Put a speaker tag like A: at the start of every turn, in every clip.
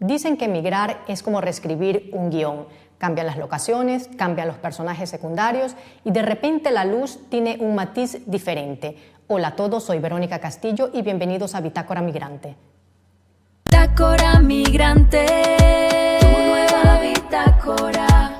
A: Dicen que emigrar es como reescribir un guión. Cambian las locaciones, cambian los personajes secundarios y de repente la luz tiene un matiz diferente. Hola a todos, soy Verónica Castillo y bienvenidos a Bitácora Migrante.
B: Bitácora Migrante, tu nueva bitácora.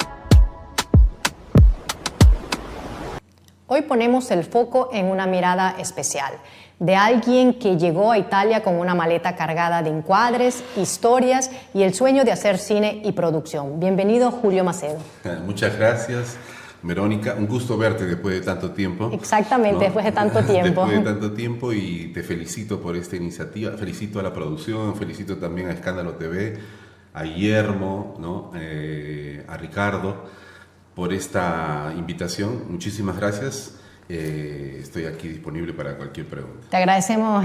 A: Hoy ponemos el foco en una mirada especial, de alguien que llegó a Italia con una maleta cargada de encuadres, historias y el sueño de hacer cine y producción. Bienvenido, Julio Macedo.
C: Muchas gracias, Verónica. Un gusto verte después de tanto tiempo.
A: Exactamente, ¿no? Después de tanto tiempo.
C: Después de tanto tiempo, y te felicito por esta iniciativa. Felicito a la producción, felicito también a Escándalo TV, a Guillermo, ¿no? A Ricardo, por esta invitación. Muchísimas gracias. Estoy aquí disponible para cualquier pregunta.
A: Te agradecemos,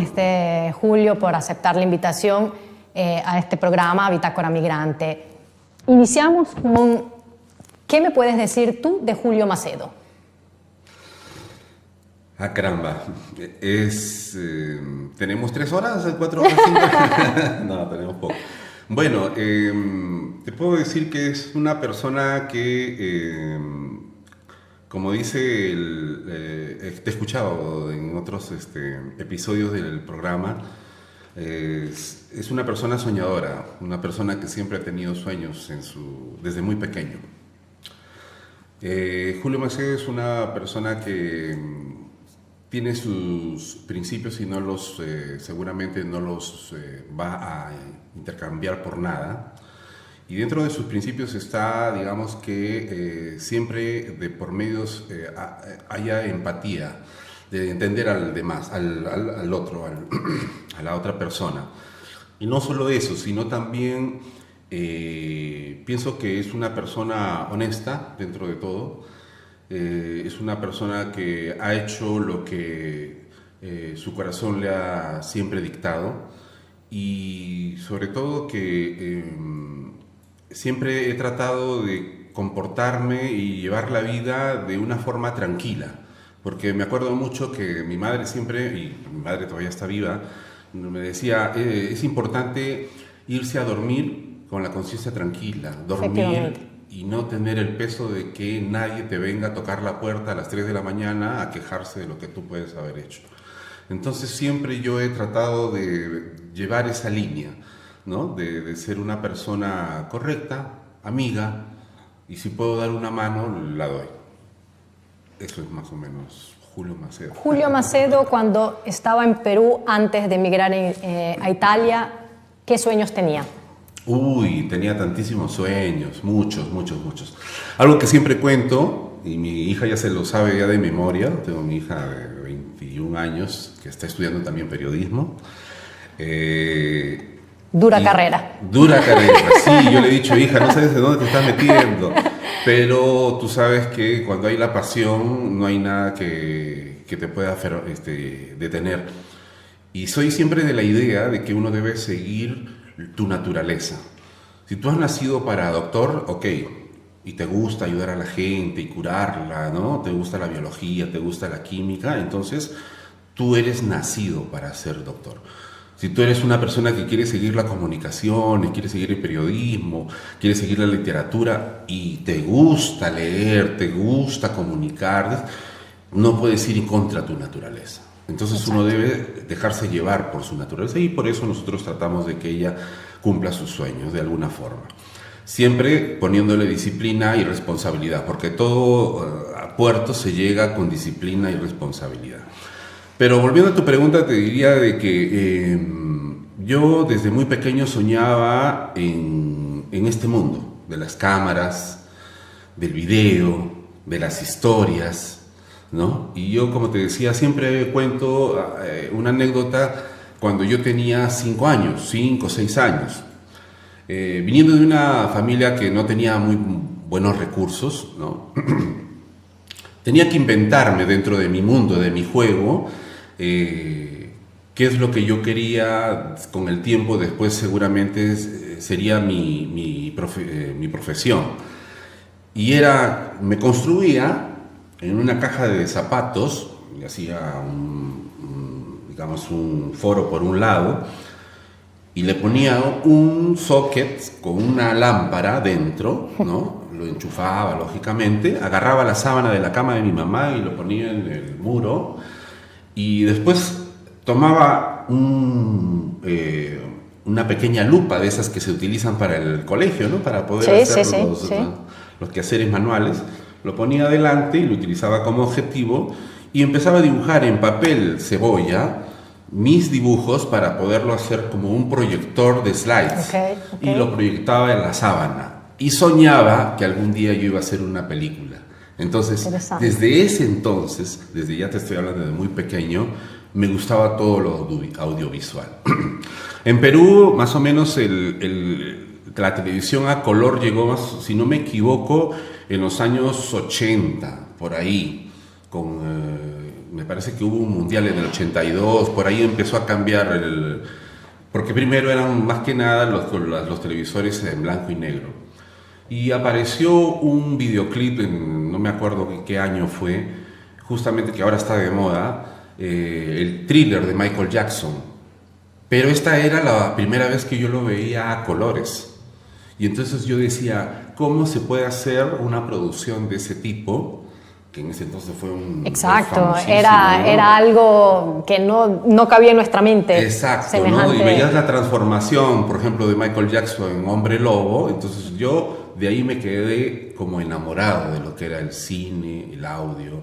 A: Julio, por aceptar la invitación a este programa Bitácora Migrante. Iniciamos con, ¿qué me puedes decir tú de Julio Macedo?
C: Ah, caramba. ¿Tenemos 3 horas, 4 horas? 5? No, tenemos poco. Bueno, te puedo decir que es una persona que, como dice, te he escuchado en otros episodios del programa, es una persona soñadora, una persona que siempre ha tenido sueños desde muy pequeño. Julio Macedo es una persona que tiene sus principios y seguramente no los va a intercambiar por nada. Y dentro de sus principios está, digamos, que siempre de por medios haya empatía, de entender al demás, al otro, a la otra persona. Y no solo eso, sino también pienso que es una persona honesta dentro de todo. Es una persona que ha hecho lo que su corazón le ha siempre dictado, y sobre todo que siempre he tratado de comportarme y llevar la vida de una forma tranquila, porque me acuerdo mucho que mi madre siempre, y mi madre todavía está viva, me decía, es importante irse a dormir con la conciencia tranquila, dormir y no tener el peso de que nadie te venga a tocar la puerta a las 3 de la mañana a quejarse de lo que tú puedes haber hecho. Entonces siempre yo he tratado de llevar esa línea, ¿no? De ser una persona correcta, amiga, y si puedo dar una mano, la doy. Eso es más o menos Julio Macedo.
A: Julio Macedo, cuando estaba en Perú, antes de emigrar a Italia, ¿qué sueños tenía?
C: Uy, tenía tantísimos sueños, muchos. Algo que siempre cuento, y mi hija ya se lo sabe ya de memoria, tengo mi hija de 21 años que está estudiando también periodismo.
A: Dura carrera,
C: sí, yo le he dicho, hija, no sabes de dónde te estás metiendo, pero tú sabes que cuando hay la pasión no hay nada que te pueda detener. Y soy siempre de la idea de que uno debe seguir tu naturaleza. Si tú has nacido para doctor, ok, y te gusta ayudar a la gente y curarla, ¿no? Te gusta la biología, te gusta la química, entonces tú eres nacido para ser doctor. Si tú eres una persona que quiere seguir la comunicación, quiere seguir el periodismo, quiere seguir la literatura y te gusta leer, te gusta comunicar, no puedes ir en contra de tu naturaleza. Entonces uno debe dejarse llevar por su naturaleza, y por eso nosotros tratamos de que ella cumpla sus sueños de alguna forma. Siempre poniéndole disciplina y responsabilidad, porque todo a puerto se llega con disciplina y responsabilidad. Pero volviendo a tu pregunta, te diría de que yo desde muy pequeño soñaba en este mundo de las cámaras, del video, de las historias, ¿no? Y yo, como te decía, siempre cuento una anécdota cuando yo tenía 5 o 6 años. Viniendo de una familia que no tenía muy buenos recursos, ¿no? Tenía que inventarme dentro de mi mundo, de mi juego, qué es lo que yo quería con el tiempo. Después seguramente sería mi profesión. Y me construía en una caja de zapatos, y hacía un foro por un lado, y le ponía un socket con una lámpara dentro, ¿no? Lo enchufaba, lógicamente, agarraba la sábana de la cama de mi mamá y lo ponía en el muro, y después tomaba una pequeña lupa de esas que se utilizan para el colegio, ¿no? Para poder hacer los quehaceres manuales, lo ponía adelante y lo utilizaba como objetivo, y empezaba a dibujar en papel cebolla mis dibujos para poderlo hacer como un proyector de slides. Y lo proyectaba en la sábana. Y soñaba que algún día yo iba a hacer una película. Entonces, desde ese entonces, desde ya te estoy hablando de muy pequeño, me gustaba todo lo audiovisual. En Perú, más o menos, la televisión a color llegó, si no me equivoco, en los años 80, por ahí, me parece que hubo un mundial en el 82, por ahí empezó a cambiar porque primero eran más que nada los televisores en blanco y negro, y apareció un videoclip, no me acuerdo qué año fue, justamente, que ahora está de moda, el Thriller de Michael Jackson, pero esta era la primera vez que yo lo veía a colores, y entonces yo decía, ¿cómo se puede hacer una producción de ese tipo? Que en ese entonces fue un...
A: Exacto, era algo que no cabía en nuestra mente.
C: Exacto, ¿no? Y veías la transformación, por ejemplo, de Michael Jackson en Hombre Lobo, entonces yo de ahí me quedé como enamorado de lo que era el cine, el audio,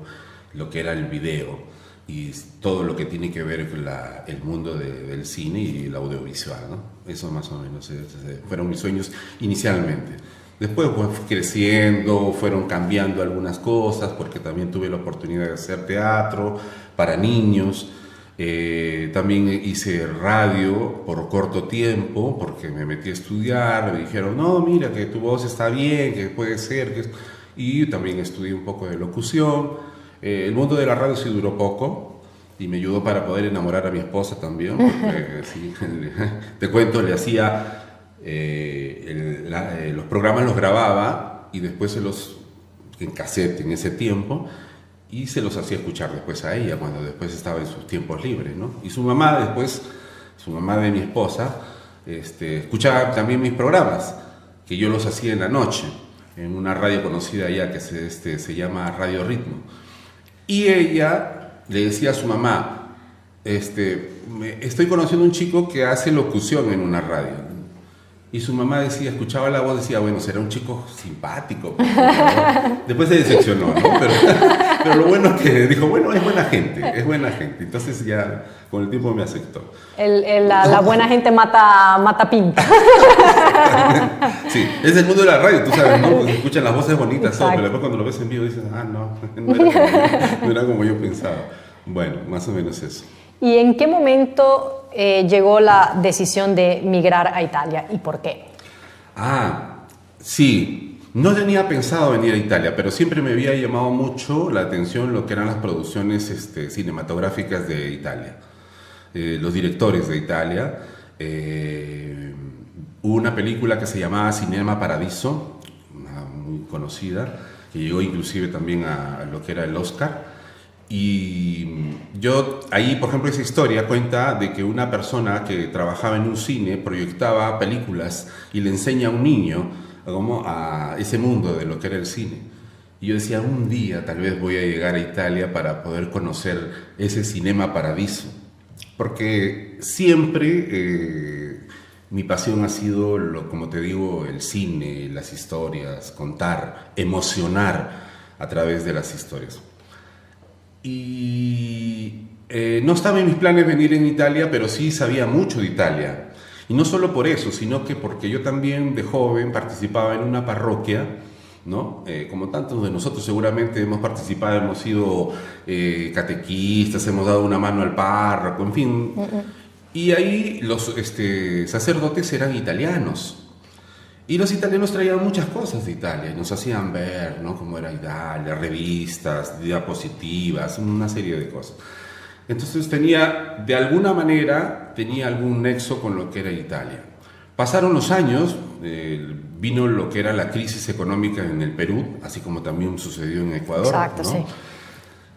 C: lo que era el video y todo lo que tiene que ver con el mundo del cine y el audiovisual, ¿no? Eso más o menos fueron mis sueños inicialmente. Después fue creciendo, fueron cambiando algunas cosas, porque también tuve la oportunidad de hacer teatro para niños. También hice radio por corto tiempo, porque me metí a estudiar, me dijeron, no, mira, que tu voz está bien, que puede ser. Y también estudié un poco de locución. El mundo de la radio sí duró poco, y me ayudó para poder enamorar a mi esposa también, porque sí, te cuento, le hacía... los programas los grababa y después en cassette en ese tiempo, y se los hacía escuchar después a ella cuando después estaba en sus tiempos libres, ¿no? Y su mamá de mi esposa, escuchaba también mis programas, que yo los hacía en la noche en una radio conocida allá que se llama Radio Ritmo, y ella le decía a su mamá, estoy conociendo un chico que hace locución en una radio. Y su mamá decía, escuchaba la voz, decía, bueno, será un chico simpático. Después se decepcionó, ¿no? Pero lo bueno es que dijo, bueno, es buena gente. Entonces ya con el tiempo me aceptó.
A: La buena gente mata pinta.
C: Sí, es el mundo de la radio, tú sabes, ¿no? Pues escuchan las voces bonitas, pero después cuando lo ves en vivo dices, no era como yo pensaba. Bueno, más o menos eso.
A: ¿Y en qué momento llegó la decisión de migrar a Italia y por qué?
C: Sí, no tenía pensado venir a Italia, pero siempre me había llamado mucho la atención lo que eran las producciones cinematográficas de Italia, los directores de Italia. Hubo una película que se llamaba Cinema Paradiso, muy conocida, que llegó inclusive también a lo que era el Oscar. Y yo ahí, por ejemplo, esa historia cuenta de que una persona que trabajaba en un cine proyectaba películas y le enseña a un niño a ese mundo de lo que era el cine. Y yo decía, un día tal vez voy a llegar a Italia para poder conocer ese Cinema Paradiso, porque siempre mi pasión ha sido, como te digo, el cine, las historias, contar, emocionar a través de las historias. Y no estaba en mis planes venir en Italia, pero sí sabía mucho de Italia. Y no solo por eso, sino que porque yo también de joven participaba en una parroquia, ¿no? Como tantos de nosotros seguramente hemos participado, hemos sido catequistas, hemos dado una mano al párroco, en fin. Y ahí los sacerdotes eran italianos. Y los italianos traían muchas cosas de Italia y nos hacían ver, ¿no?, cómo era Italia, revistas, diapositivas, una serie de cosas. Entonces de alguna manera tenía algún nexo con lo que era Italia. Pasaron los años, vino lo que era la crisis económica en el Perú, así como también sucedió en Ecuador.
A: Exacto,
C: ¿no?
A: sí.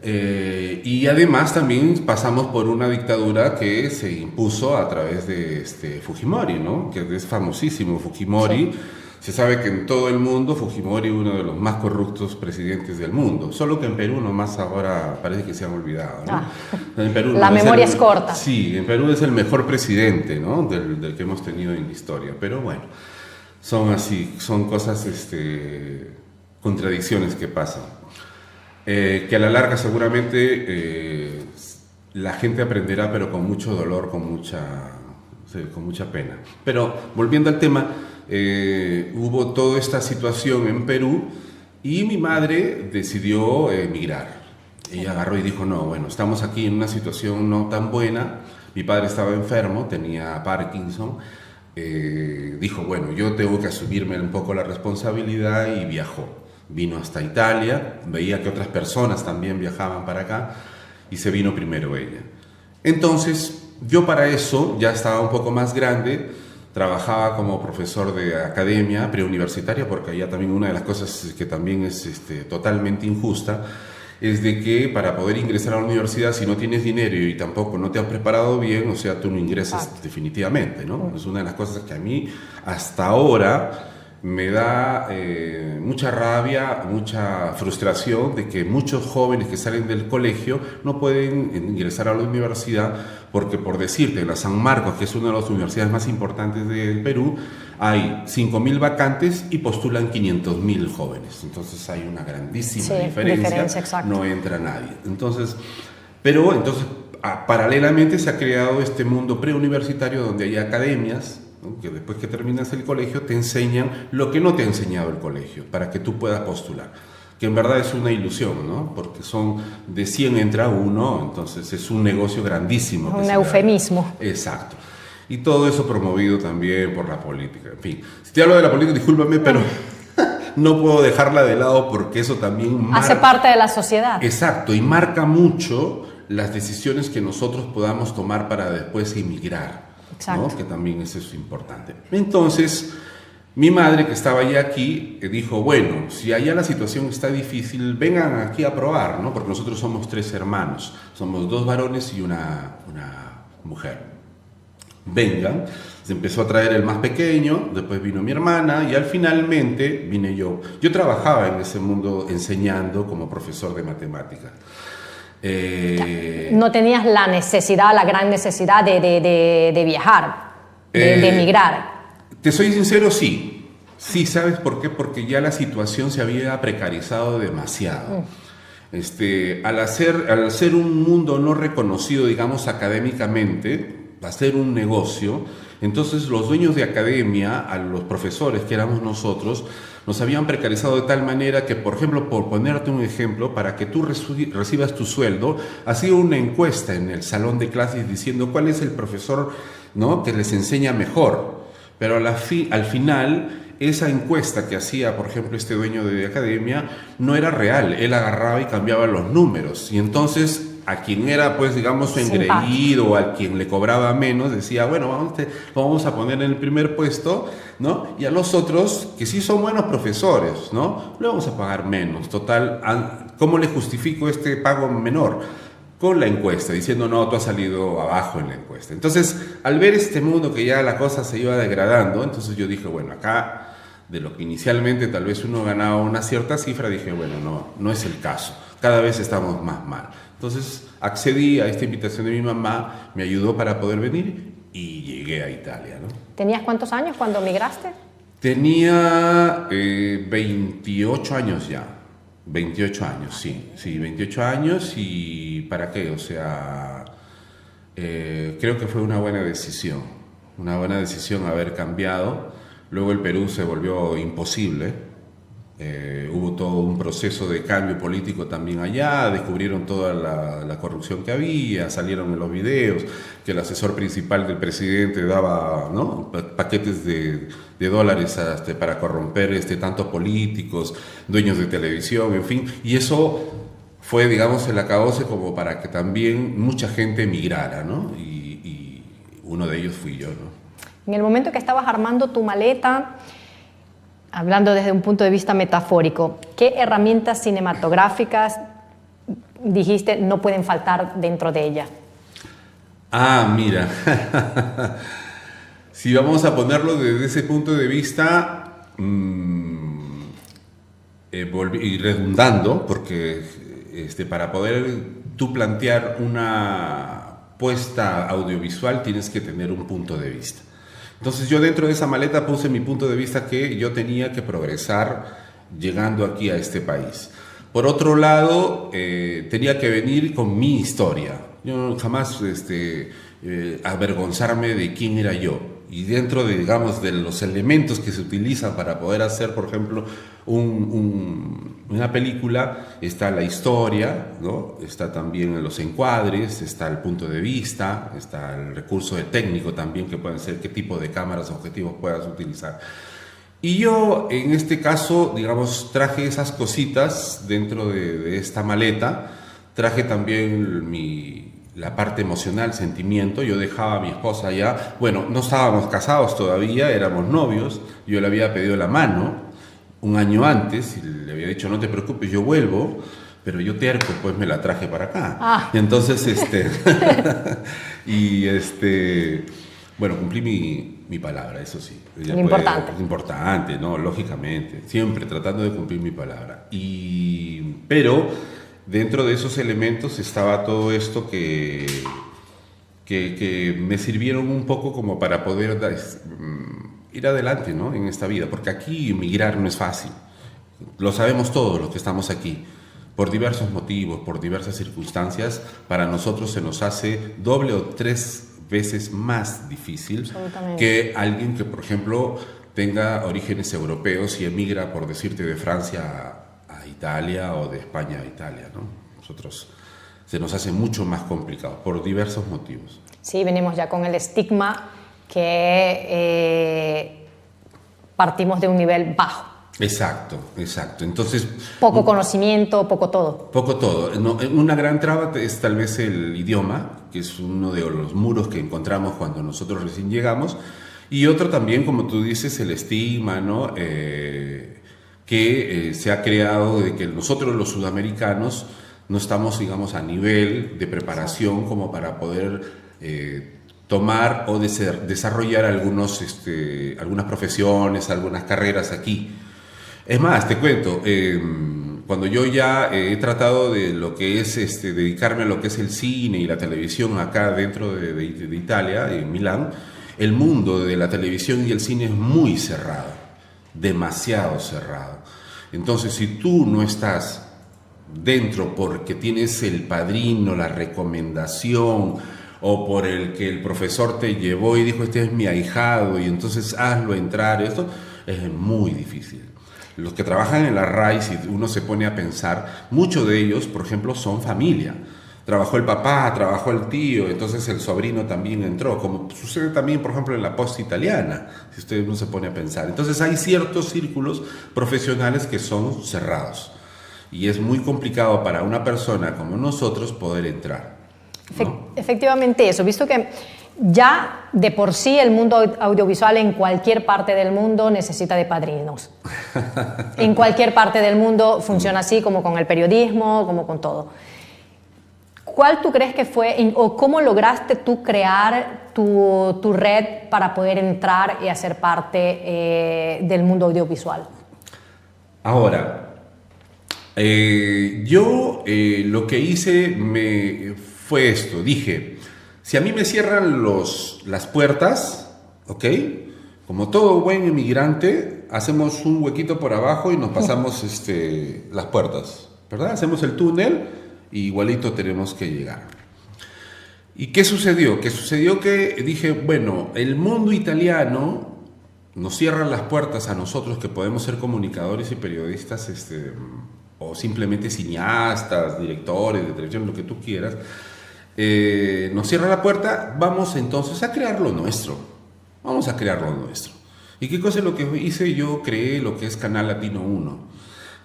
C: Y además también pasamos por una dictadura que se impuso a través de Fujimori, ¿no? Que es famosísimo Fujimori. Sí. Se sabe que en todo el mundo Fujimori es uno de los más corruptos presidentes del mundo, solo que en Perú nomás ahora parece que se han olvidado, ¿no? En Perú
A: la memoria es corta.
C: Sí, en Perú es el mejor presidente, ¿no? del que hemos tenido en la historia, pero bueno, son así, son cosas, contradicciones que pasan. Que a la larga seguramente la gente aprenderá, pero con mucho dolor, con mucha pena. Pero volviendo al tema, hubo toda esta situación en Perú y mi madre decidió emigrar. Ella agarró y dijo, no, bueno, estamos aquí en una situación no tan buena. Mi padre estaba enfermo, tenía Parkinson. Dijo, bueno, yo tengo que asumirme un poco la responsabilidad y viajó. Vino hasta Italia, veía que otras personas también viajaban para acá y se vino primero ella. Entonces, yo para eso ya estaba un poco más grande, trabajaba como profesor de academia preuniversitaria, porque allá también una de las cosas que también es totalmente injusta, es de que para poder ingresar a la universidad, si no tienes dinero y tampoco no te has preparado bien, o sea, tú no ingresas definitivamente, ¿no? Es una de las cosas que a mí hasta ahora me da mucha rabia, mucha frustración de que muchos jóvenes que salen del colegio no pueden ingresar a la universidad porque, por decirte, en la San Marcos, que es una de las universidades más importantes del Perú, hay 5.000 vacantes y postulan 500.000 jóvenes. Entonces hay una grandísima diferencia, no entra nadie. Entonces, paralelamente se ha creado este mundo preuniversitario donde hay academias, ¿no? Que después que terminas el colegio te enseñan lo que no te ha enseñado el colegio para que tú puedas postular, que en verdad es una ilusión, ¿no? Porque son de 100 entra uno, entonces es un negocio grandísimo.
A: Un eufemismo.
C: Exacto. Y todo eso promovido también por la política. En fin, si te hablo de la política, discúlpame, pero no puedo dejarla de lado porque eso también
A: hace parte de la sociedad.
C: Exacto, y marca mucho las decisiones que nosotros podamos tomar para después emigrar. ¿No? Que también eso es importante. Entonces, mi madre, que estaba ya aquí, dijo, bueno, si allá la situación está difícil, vengan aquí a probar, ¿no? Porque nosotros somos 3 hermanos, somos 2 varones y una mujer. Vengan, se empezó a traer el más pequeño, después vino mi hermana y finalmente vine yo. Yo trabajaba en ese mundo enseñando como profesor de matemáticas.
A: No tenías la necesidad, la gran necesidad de viajar, de emigrar.
C: Te soy sincero, sí. Sí, ¿sabes por qué? Porque ya la situación se había precarizado demasiado. Al ser un mundo no reconocido, digamos, académicamente, hacer un negocio, entonces los dueños de academia, a los profesores que éramos nosotros, nos habían precarizado de tal manera que, por ejemplo, por ponerte un ejemplo, para que tú recibas tu sueldo, hacía una encuesta en el salón de clases diciendo cuál es el profesor, ¿no?, que les enseña mejor. Pero al final, esa encuesta que hacía, por ejemplo, este dueño de academia, no era real. Él agarraba y cambiaba los números. Y entonces, a quien era, pues, digamos, su engreído, o a quien le cobraba menos, decía, bueno, vamos a poner en el primer puesto, ¿no? Y a los otros, que sí son buenos profesores, ¿no?, le vamos a pagar menos. Total, ¿cómo le justifico este pago menor? Con la encuesta, diciendo, no, tú has salido abajo en la encuesta. Entonces, al ver este mundo que ya la cosa se iba degradando, entonces yo dije, bueno, acá, de lo que inicialmente tal vez uno ganaba una cierta cifra, dije, bueno, no es el caso. Cada vez estamos más mal. Entonces accedí a esta invitación de mi mamá, me ayudó para poder venir y llegué a Italia, ¿no?
A: ¿Tenías cuántos años cuando migraste?
C: Tenía 28 años ya, 28 años, sí, 28 años y ¿para qué? O sea, creo que fue una buena decisión haber cambiado. Luego el Perú se volvió imposible. Hubo todo un proceso de cambio político también allá, descubrieron toda la corrupción que había, salieron en los videos que el asesor principal del presidente daba, ¿no?, paquetes de dólares para corromper tantos políticos, dueños de televisión, en fin, y eso fue, digamos, el acabose como para que también mucha gente emigrara, ¿no? Y uno de ellos fui yo, ¿no?
A: En el momento que estabas armando tu maleta, hablando desde un punto de vista metafórico, ¿qué herramientas cinematográficas dijiste no pueden faltar dentro de ella?
C: Ah, mira, si vamos a ponerlo desde ese punto de vista, y redundando, porque para poder tú plantear una puesta audiovisual tienes que tener un punto de vista. Entonces yo dentro de esa maleta puse mi punto de vista, que yo tenía que progresar llegando aquí a este país. Por otro lado, tenía que venir con mi historia. Yo jamás avergonzarme de quién era yo. Y dentro de, digamos, de los elementos que se utilizan para poder hacer, por ejemplo, una película, está la historia, ¿no? Está también los encuadres, está el punto de vista, está el recurso de técnico también, que pueden ser qué tipo de cámaras objetivos puedas utilizar. Y yo, en este caso, digamos, traje esas cositas dentro de esta maleta. Traje también la parte emocional, sentimiento. Yo dejaba a mi esposa allá. Bueno, no estábamos casados todavía, éramos novios. Yo le había pedido la mano un año antes y le había dicho, no te preocupes, yo vuelvo. Pero yo terco, pues me la traje para acá. Y entonces, bueno, cumplí mi palabra, eso sí.
A: Lo importante.
C: Importante, ¿no? Lógicamente. Siempre tratando de cumplir mi palabra. Pero dentro de esos elementos estaba todo esto que me sirvieron un poco como para poder ir adelante, ¿no? En esta vida. Porque aquí emigrar no es fácil. Lo sabemos todos los que estamos aquí. Por diversos motivos, por diversas circunstancias, para nosotros se nos hace doble o tres veces más difícil que alguien que, por ejemplo, tenga orígenes europeos y emigra, por decirte, de Francia a Italia o de España a Italia, ¿no? Nosotros se nos hace mucho más complicado por diversos motivos.
A: Sí, venimos ya con el estigma que partimos de un nivel bajo.
C: Exacto. Entonces,
A: poco conocimiento, poco todo.
C: Poco todo. No, una gran traba es tal vez el idioma, que es uno de los muros que encontramos cuando nosotros recién llegamos. Y otro también, como tú dices, el estigma, ¿no? Que se ha creado de que nosotros los sudamericanos no estamos, digamos, a nivel de preparación como para poder tomar o desarrollar algunas profesiones, algunas carreras aquí. Es más, te cuento, cuando yo ya he tratado de lo que es dedicarme a lo que es el cine y la televisión acá dentro de Italia, en Milán, el mundo de la televisión y el cine es muy cerrado, demasiado cerrado. Entonces, si tú no estás dentro porque tienes el padrino, la recomendación, o por el que el profesor te llevó y dijo, este es mi ahijado, y entonces hazlo entrar, esto es muy difícil. Los que trabajan en la RAI, si uno se pone a pensar, muchos de ellos, por ejemplo, son familia. Trabajó el papá, trabajó el tío, entonces el sobrino también entró, como sucede también, por ejemplo, en la posta italiana, si usted no se pone a pensar. Entonces hay ciertos círculos profesionales que son cerrados y es muy complicado para una persona como nosotros poder entrar, ¿no?
A: Efectivamente eso, visto que ya de por sí el mundo audiovisual en cualquier parte del mundo necesita de padrinos. En cualquier parte del mundo funciona así, como con el periodismo, como con todo. ¿Cuál tú crees que fue, o cómo lograste tú crear tu red para poder entrar y hacer parte del mundo audiovisual?
C: Ahora, yo lo que hice fue esto, dije, si a mí me cierran las puertas, ¿ok? Como todo buen inmigrante, hacemos un huequito por abajo y nos pasamos las puertas, ¿verdad? Hacemos el túnel y igualito tenemos que llegar. ¿Y qué sucedió? Que dije, bueno, el mundo italiano nos cierra las puertas a nosotros que podemos ser comunicadores y periodistas, o simplemente cineastas, directores de televisión, lo que tú quieras. Nos cierra la puerta, vamos entonces a crear lo nuestro. Vamos a crear lo nuestro. ¿Y qué cosa es lo que hice? Yo creé lo que es Canal Latino 1,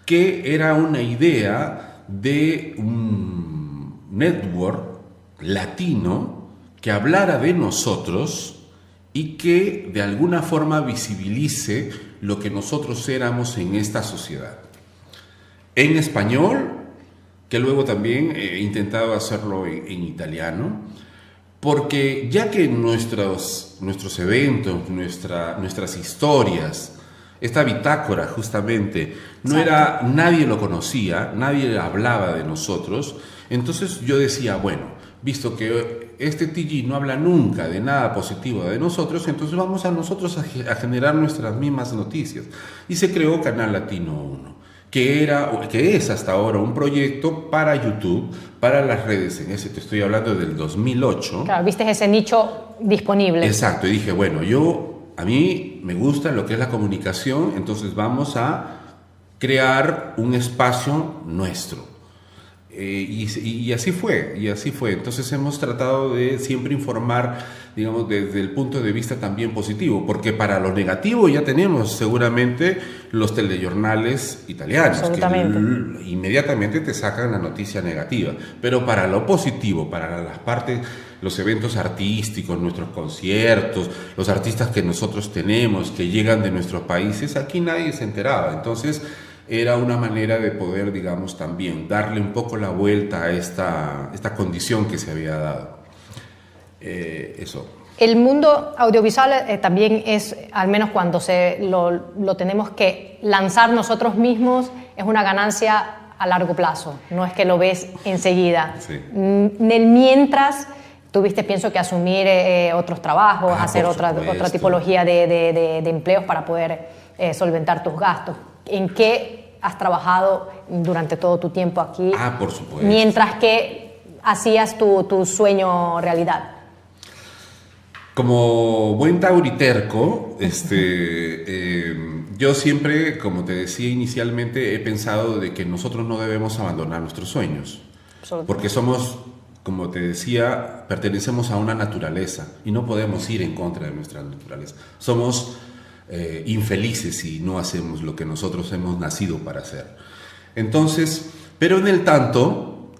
C: que era una idea de un network latino que hablara de nosotros y que de alguna forma visibilice lo que nosotros éramos en esta sociedad. En español, que luego también he intentado hacerlo en italiano, porque ya que nuestros eventos, nuestras historias, esta bitácora justamente, nadie lo conocía, nadie hablaba de nosotros, entonces yo decía, bueno, visto que este TG no habla nunca de nada positivo de nosotros, entonces vamos a nosotros a generar nuestras mismas noticias. Y se creó Canal Latino 1, que es hasta ahora un proyecto para YouTube, para las redes. En ese te estoy hablando del 2008.
A: Claro, viste ese nicho disponible.
C: Exacto, y dije, bueno, a mí me gusta lo que es la comunicación, entonces vamos a crear un espacio nuestro. Y así fue. Entonces hemos tratado de siempre informar, digamos, desde el punto de vista también positivo, porque para lo negativo ya tenemos seguramente los telejornales italianos, que inmediatamente te sacan la noticia negativa, pero para lo positivo, para las partes, los eventos artísticos, nuestros conciertos, los artistas que nosotros tenemos, que llegan de nuestros países, aquí nadie se enteraba. Entonces era una manera de poder, digamos, también darle un poco la vuelta a esta condición que se había dado. Eso.
A: El mundo audiovisual también es, al menos cuando lo tenemos que lanzar nosotros mismos, es una ganancia a largo plazo. No es que lo ves enseguida.
C: Sí.
A: En el mientras, tuviste, pienso que asumir otros trabajos, hacer otra tipología de empleos para poder solventar tus gastos. ¿En qué has trabajado durante todo tu tiempo aquí?
C: Por supuesto.
A: Mientras que hacías tu sueño realidad.
C: Como buen tauriterco, yo siempre, como te decía inicialmente, he pensado de que nosotros no debemos abandonar nuestros sueños. Porque somos, como te decía, pertenecemos a una naturaleza y no podemos ir en contra de nuestra naturaleza. Somos infelices si no hacemos lo que nosotros hemos nacido para hacer. Entonces, pero en el tanto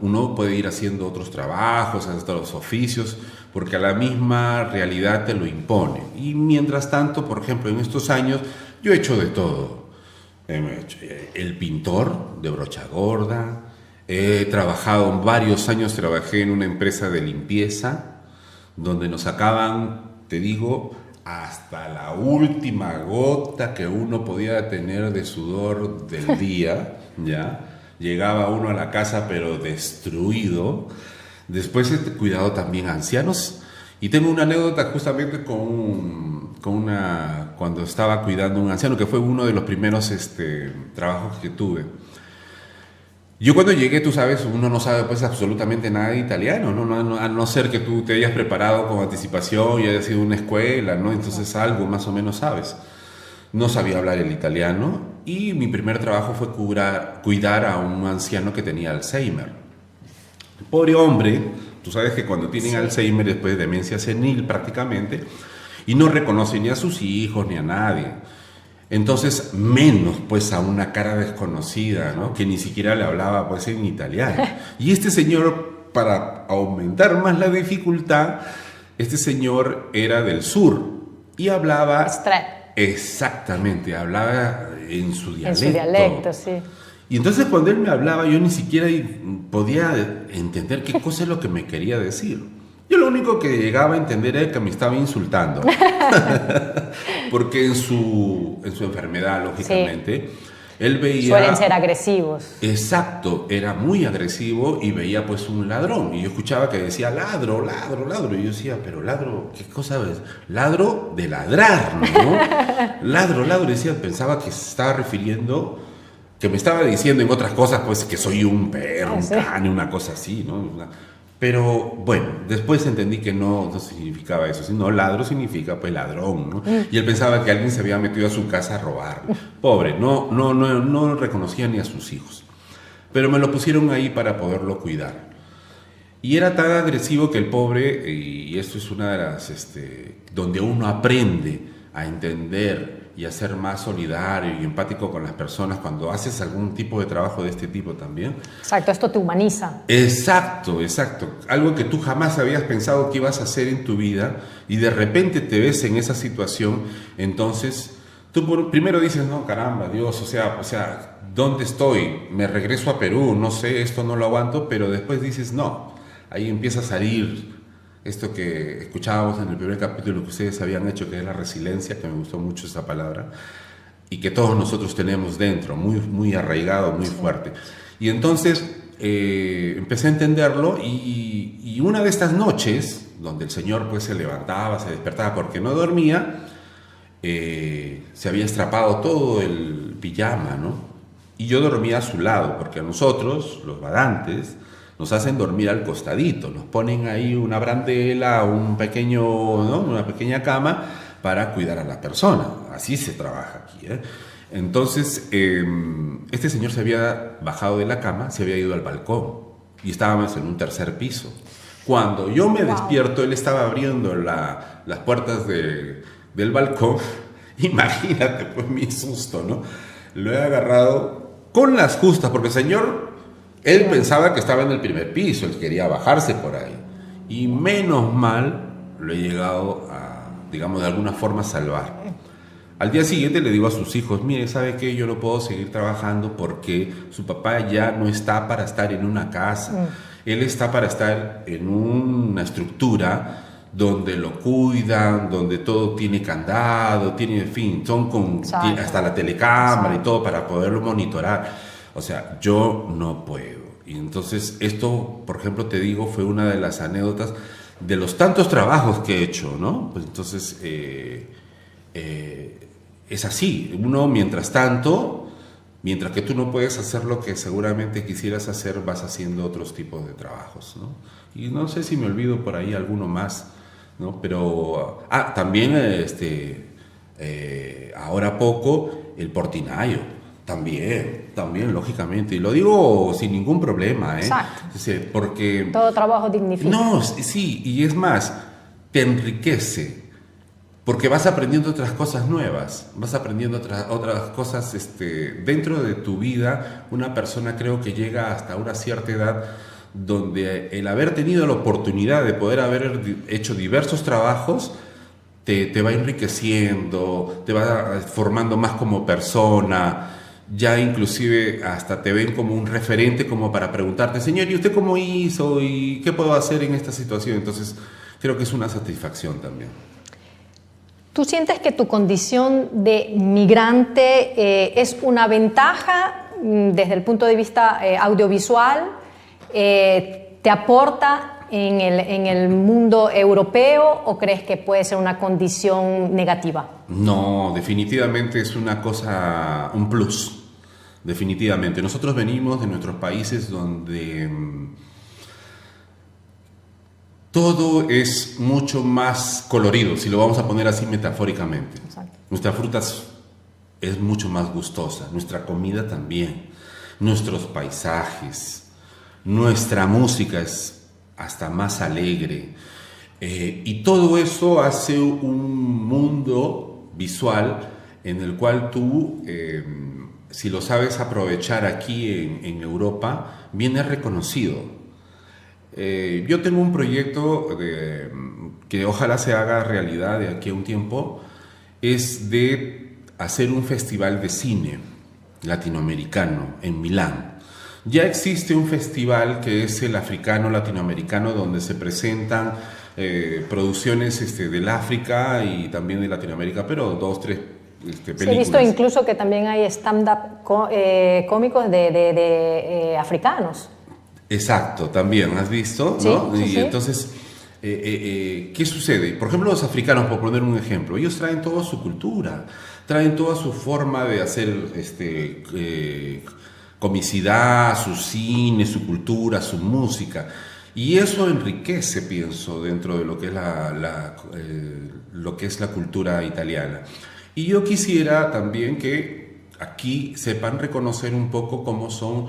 C: uno puede ir haciendo otros trabajos, hasta los oficios, porque a la misma realidad te lo impone. Y mientras tanto, por ejemplo, en estos años yo he hecho de todo. He hecho el pintor de brocha gorda, he trabajado varios años, trabajé en una empresa de limpieza donde nos sacaban, te digo, hasta la última gota que uno podía tener de sudor del día, ¿ya? Llegaba uno a la casa pero destruido. Después he cuidado también a ancianos y tengo una anécdota justamente cuando estaba cuidando a un anciano, que fue uno de los primeros trabajos que tuve. Yo cuando llegué, tú sabes, uno no sabe pues absolutamente nada de italiano, ¿no? A no ser que tú te hayas preparado con anticipación y hayas ido a una escuela, ¿no? Entonces algo más o menos sabes. No sabía hablar el italiano y mi primer trabajo fue cuidar a un anciano que tenía Alzheimer. El pobre hombre, tú sabes que cuando tienen Alzheimer, después de demencia senil prácticamente, y no reconoce ni a sus hijos ni a nadie. Entonces, menos pues a una cara desconocida, ¿no? Que ni siquiera le hablaba pues en italiano. Y este señor, para aumentar más la dificultad, este señor era del sur y hablaba... Exactamente, hablaba en su dialecto.
A: En su dialecto, sí.
C: Y entonces cuando él me hablaba, yo ni siquiera podía entender qué cosa es lo que me quería decir. Yo lo único que llegaba a entender era que me estaba insultando. Porque en su enfermedad, lógicamente, él veía...
A: Suelen ser agresivos.
C: Exacto, era muy agresivo y veía pues un ladrón. Y yo escuchaba que decía ladro, ladro, ladro. Y yo decía, pero ladro, ¿qué cosa es? Ladro de ladrar, ¿no? Ladro, ladro. Y decía, pensaba que se estaba refiriendo... que me estaba diciendo en otras cosas, pues que soy un perro, un cane, una cosa así, ¿no? Pero bueno, después entendí que no significaba eso, sino ladro significa pues ladrón, ¿no? Y él pensaba que alguien se había metido a su casa a robar. Pobre, no reconocía ni a sus hijos. Pero me lo pusieron ahí para poderlo cuidar. Y era tan agresivo que el pobre, y esto es una de las, donde uno aprende a entender y a ser más solidario y empático con las personas cuando haces algún tipo de trabajo de este tipo también.
A: Exacto, esto te humaniza.
C: Exacto, exacto. Algo que tú jamás habías pensado que ibas a hacer en tu vida y de repente te ves en esa situación, entonces tú primero dices, no, caramba, Dios, o sea, ¿dónde estoy? ¿Me regreso a Perú? No sé, esto no lo aguanto, pero después dices, no, ahí empieza a salir esto que escuchábamos en el primer capítulo que ustedes habían hecho, que es la resiliencia, que me gustó mucho esa palabra, y que todos nosotros tenemos dentro, muy, muy arraigado, muy fuerte. Y entonces empecé a entenderlo y una de estas noches, donde el Señor pues se levantaba, se despertaba porque no dormía, se había estrapado todo el pijama, ¿no? Y yo dormía a su lado, porque a nosotros, los badantes, nos hacen dormir al costadito, nos ponen ahí una brandela, un pequeño, ¿no? Una pequeña cama para cuidar a la persona. Así se trabaja aquí, ¿eh? Entonces, este señor se había bajado de la cama, se había ido al balcón y estábamos en un tercer piso. Cuando yo me despierto, él estaba abriendo las puertas del balcón. Imagínate, pues mi susto, ¿no? Lo he agarrado con las justas, porque el señor, él pensaba que estaba en el primer piso, él quería bajarse por ahí. Y menos mal lo he llegado a, digamos, de alguna forma salvar. Al día siguiente le digo a sus hijos, mire, ¿sabe qué? Yo no puedo seguir trabajando porque su papá ya no está para estar en una casa. Él está para estar en una estructura donde lo cuidan, donde todo tiene candado, tiene, en fin, tiene hasta la telecámara y todo para poderlo monitorar. O sea, yo no puedo. Y entonces esto, por ejemplo, te digo, fue una de las anécdotas de los tantos trabajos que he hecho, ¿no? Pues entonces, es así. Uno, mientras tanto, mientras que tú no puedes hacer lo que seguramente quisieras hacer, vas haciendo otros tipos de trabajos, ¿no? Y no sé si me olvido por ahí alguno más, ¿no? Pero, también, ahora poco, el portinaio, también, lógicamente, y lo digo sin ningún problema, ¿eh?
A: Exacto.
C: Porque...
A: Todo trabajo dignifica.
C: No, sí, y es más, te enriquece, porque vas aprendiendo otras cosas nuevas, vas aprendiendo otras cosas dentro de tu vida. Una persona creo que llega hasta una cierta edad donde el haber tenido la oportunidad de poder haber hecho diversos trabajos te va enriqueciendo, te va formando más como persona. Ya inclusive hasta te ven como un referente, como para preguntarte, señor, ¿y usted cómo hizo? ¿Y qué puedo hacer en esta situación? Entonces creo que es una satisfacción también.
A: ¿Tú sientes que tu condición de migrante es una ventaja desde el punto de vista audiovisual? ¿Te aporta en el mundo europeo o crees que puede ser una condición negativa?
C: No, definitivamente es una cosa, un plus, definitivamente. Nosotros venimos de nuestros países donde todo es mucho más colorido, si lo vamos a poner así metafóricamente.
A: Exacto.
C: Nuestra fruta es mucho más gustosa, nuestra comida también, nuestros paisajes, nuestra música es hasta más alegre. Y todo eso hace un mundo visual en el cual tú, si lo sabes aprovechar aquí en Europa, viene reconocido. Yo tengo un proyecto que ojalá se haga realidad de aquí a un tiempo, es de hacer un festival de cine latinoamericano en Milán. Ya existe un festival que es el africano latinoamericano, donde se presentan producciones del África y también de Latinoamérica, pero 2, 3 películas.
A: Sí, he visto incluso que también hay stand-up cómicos de africanos.
C: Exacto, también, ¿has visto?
A: Sí,
C: ¿no?
A: sí,
C: Y
A: sí.
C: entonces, ¿qué sucede? Por ejemplo, los africanos, por poner un ejemplo, ellos traen toda su cultura, traen toda su forma de hacer comicidad, su cine, su cultura, su música. Y eso enriquece, pienso, dentro de lo que es la cultura italiana. Y yo quisiera también que aquí sepan reconocer un poco cómo son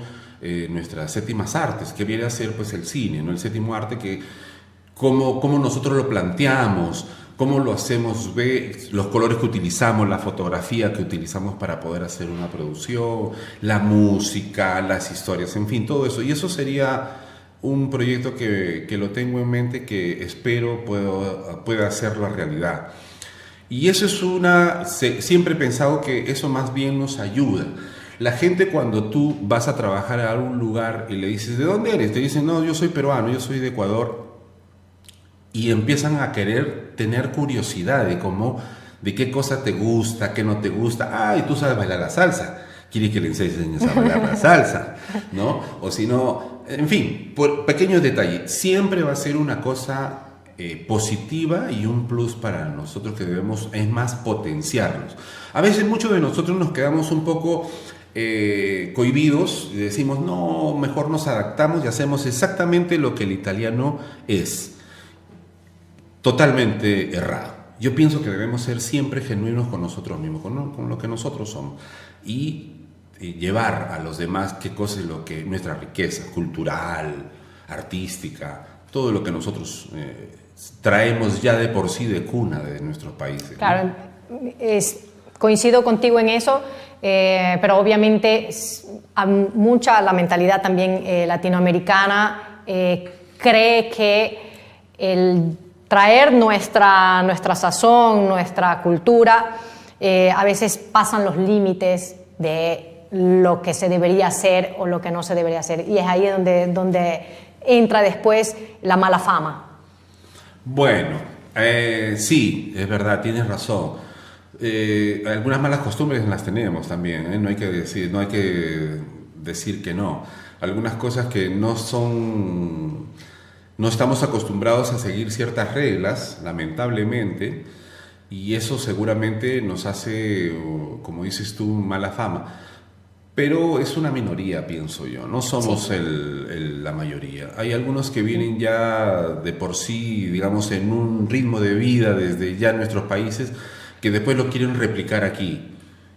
C: nuestras séptimas artes, que viene a ser pues el cine, ¿no? El séptimo arte, que cómo nosotros lo planteamos, cómo lo hacemos ver, los colores que utilizamos, la fotografía que utilizamos para poder hacer una producción, la música, las historias, en fin, todo eso. Y eso sería un proyecto que lo tengo en mente, que espero pueda hacerlo realidad. Y eso es siempre he pensado que eso más bien nos ayuda. La gente cuando tú vas a trabajar a algún lugar y le dices, ¿de dónde eres? Te dicen, no, yo soy peruano, yo soy de Ecuador. Y empiezan a querer tener curiosidad de qué cosa te gusta, qué no te gusta. Y tú sabes bailar la salsa. Quiere que le enseñes a bailar la salsa, ¿no? O si no, en fin, por pequeños detalles. Siempre va a ser una cosa positiva y un plus para nosotros que debemos, es más, potenciarlos. A veces muchos de nosotros nos quedamos un poco cohibidos y decimos, no, mejor nos adaptamos y hacemos exactamente lo que el italiano es. Totalmente errado. Yo pienso que debemos ser siempre genuinos con nosotros mismos, con lo que nosotros somos, y llevar a los demás qué cosa es lo que nuestra riqueza cultural, artística, todo lo que nosotros traemos ya de por sí de cuna de nuestros países.
A: Claro, ¿no? Coincido contigo en eso, pero obviamente mucha la mentalidad también latinoamericana cree que el traer nuestra sazón, nuestra cultura, a veces pasan los límites de lo que se debería hacer o lo que no se debería hacer. Y es ahí donde entra después la mala fama.
C: Bueno, sí, es verdad, tienes razón. Algunas malas costumbres las tenemos también, no hay que decir que no. Algunas cosas que no estamos acostumbrados a seguir ciertas reglas, lamentablemente, y eso seguramente nos hace, como dices tú, mala fama. Pero es una minoría, pienso yo, no somos
A: sí.
C: La mayoría. Hay algunos que vienen ya de por sí, digamos, en un ritmo de vida desde ya nuestros países, que después lo quieren replicar aquí.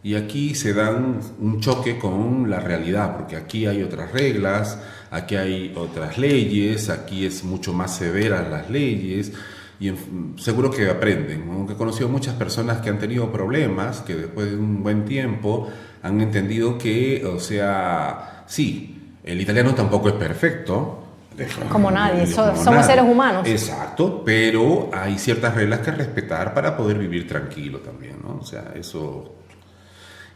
C: Y aquí se dan un choque con la realidad, porque aquí hay otras reglas, aquí hay otras leyes, aquí es mucho más severas las leyes, y seguro que aprenden. Aunque he conocido muchas personas que han tenido problemas, que después de un buen tiempo han entendido que, o sea, sí, el italiano tampoco es perfecto.
A: Como nadie, somos seres humanos.
C: Exacto, pero hay ciertas reglas que respetar para poder vivir tranquilo también, ¿no? O sea, eso...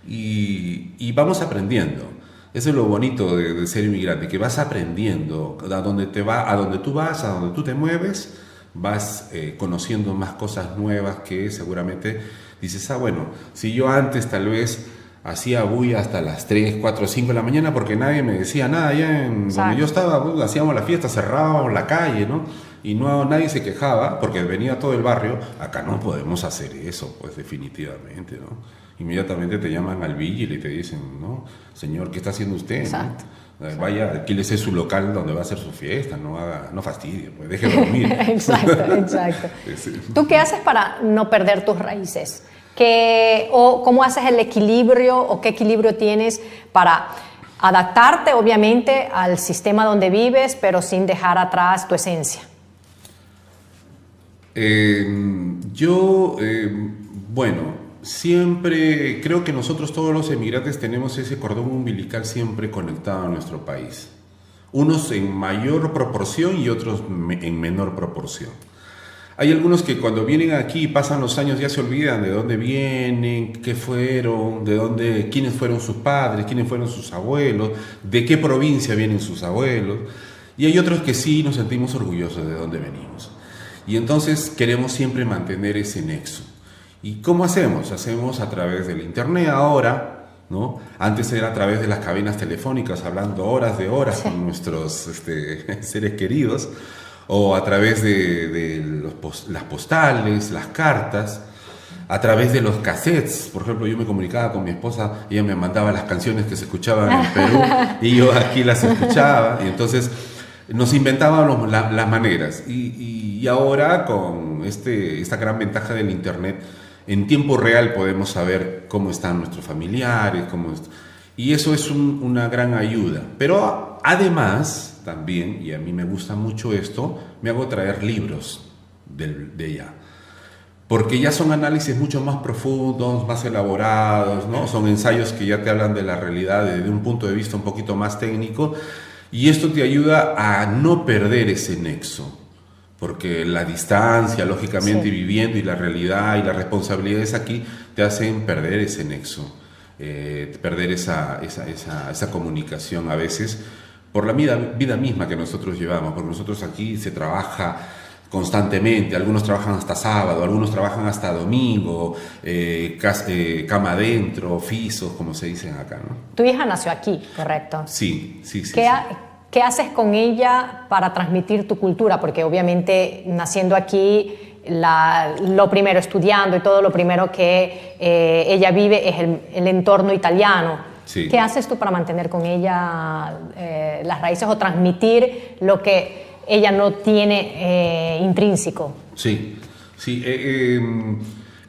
C: Y vamos aprendiendo. Eso es lo bonito de ser inmigrante, que vas aprendiendo. A donde tú vas, a donde tú te mueves, vas conociendo más cosas nuevas que seguramente dices, bueno, si yo antes tal vez hacía bulla hasta las 3, 4, 5 de la mañana porque nadie me decía nada, allá donde yo estaba, hacíamos la fiesta, cerrábamos la calle, ¿no? Y nadie se quejaba porque venía todo el barrio. Acá no podemos hacer eso, pues definitivamente, ¿no? Inmediatamente te llaman al vigil y te dicen, ¿no? Señor, ¿qué está haciendo usted?
A: Exacto.
C: ¿No? Vaya, alquílese su local donde va a hacer su fiesta, no fastidie, pues deje dormir.
A: Exacto.
C: Sí.
A: ¿Tú qué haces para no perder tus raíces? ¿Cómo haces el equilibrio o qué equilibrio tienes para adaptarte, obviamente, al sistema donde vives, pero sin dejar atrás tu esencia?
C: Bueno, siempre creo que nosotros todos los emigrantes tenemos ese cordón umbilical siempre conectado a nuestro país. Unos en mayor proporción y otros en menor proporción. Hay algunos que cuando vienen aquí pasan los años ya se olvidan de dónde vienen, qué fueron, quiénes fueron sus padres, quiénes fueron sus abuelos, de qué provincia vienen sus abuelos. Y hay otros que sí nos sentimos orgullosos de dónde venimos. Y entonces queremos siempre mantener ese nexo. ¿Y cómo hacemos? Hacemos a través del internet ahora, ¿no? Antes era a través de las cabinas telefónicas, hablando horas de horas con nuestros seres queridos, o a través de las postales, las cartas, a través de los cassettes. Por ejemplo, yo me comunicaba con mi esposa, ella me mandaba las canciones que se escuchaban en Perú y yo aquí las escuchaba, y entonces nos inventábamos las maneras. Y ahora con esta gran ventaja del internet, en tiempo real podemos saber cómo están nuestros familiares, y eso es una gran ayuda. Pero además también, y a mí me gusta mucho esto, me hago traer libros de allá, porque ya son análisis mucho más profundos, más elaborados, ¿no? Son ensayos que ya te hablan de la realidad desde un punto de vista un poquito más técnico, y esto te ayuda a no perder ese nexo, porque la distancia, lógicamente,
A: sí,
C: viviendo, y la realidad y las responsabilidades aquí te hacen perder ese nexo. perder esa comunicación a veces por la vida misma que nosotros llevamos, porque nosotros aquí se trabaja constantemente, algunos trabajan hasta sábado, algunos trabajan hasta domingo, cama adentro, oficios, como se dicen acá, ¿no?
A: Tu hija nació aquí, ¿correcto?
C: Sí.
A: ¿Qué haces con ella para transmitir tu cultura? Porque obviamente naciendo aquí, lo primero estudiando y todo lo primero que ella vive es el entorno italiano.
C: Sí.
A: ¿Qué haces tú para mantener con ella las raíces o transmitir lo que ella no tiene intrínseco?
C: Sí.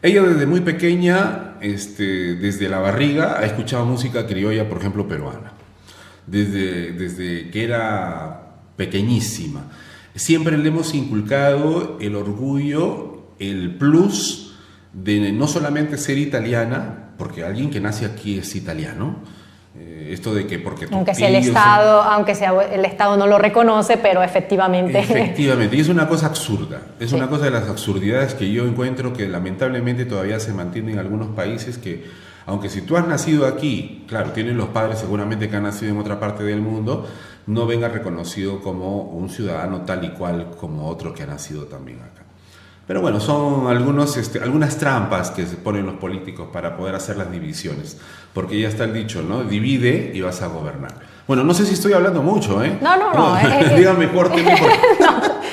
C: Ella desde muy pequeña, desde la barriga, ha escuchado música criolla, por ejemplo, peruana. Desde que era pequeñísima. Siempre le hemos inculcado el orgullo, el plus de no solamente ser italiana, porque alguien que nace aquí es italiano. Esto de que porque
A: aunque sea el Estado no lo reconoce, pero efectivamente.
C: Efectivamente, y es una cosa absurda. Es una cosa de las absurdidades que yo encuentro que lamentablemente todavía se mantienen en algunos países que, aunque si tú has nacido aquí, claro, tienen los padres seguramente que han nacido en otra parte del mundo, no venga reconocido como un ciudadano tal y cual como otro que ha nacido también acá. Pero bueno, son algunas trampas que se ponen los políticos para poder hacer las divisiones, porque ya está el dicho, ¿no? Divide y vas a gobernar. Bueno, no sé si estoy hablando mucho, ¿eh?
A: No.
C: Dígame, córteme,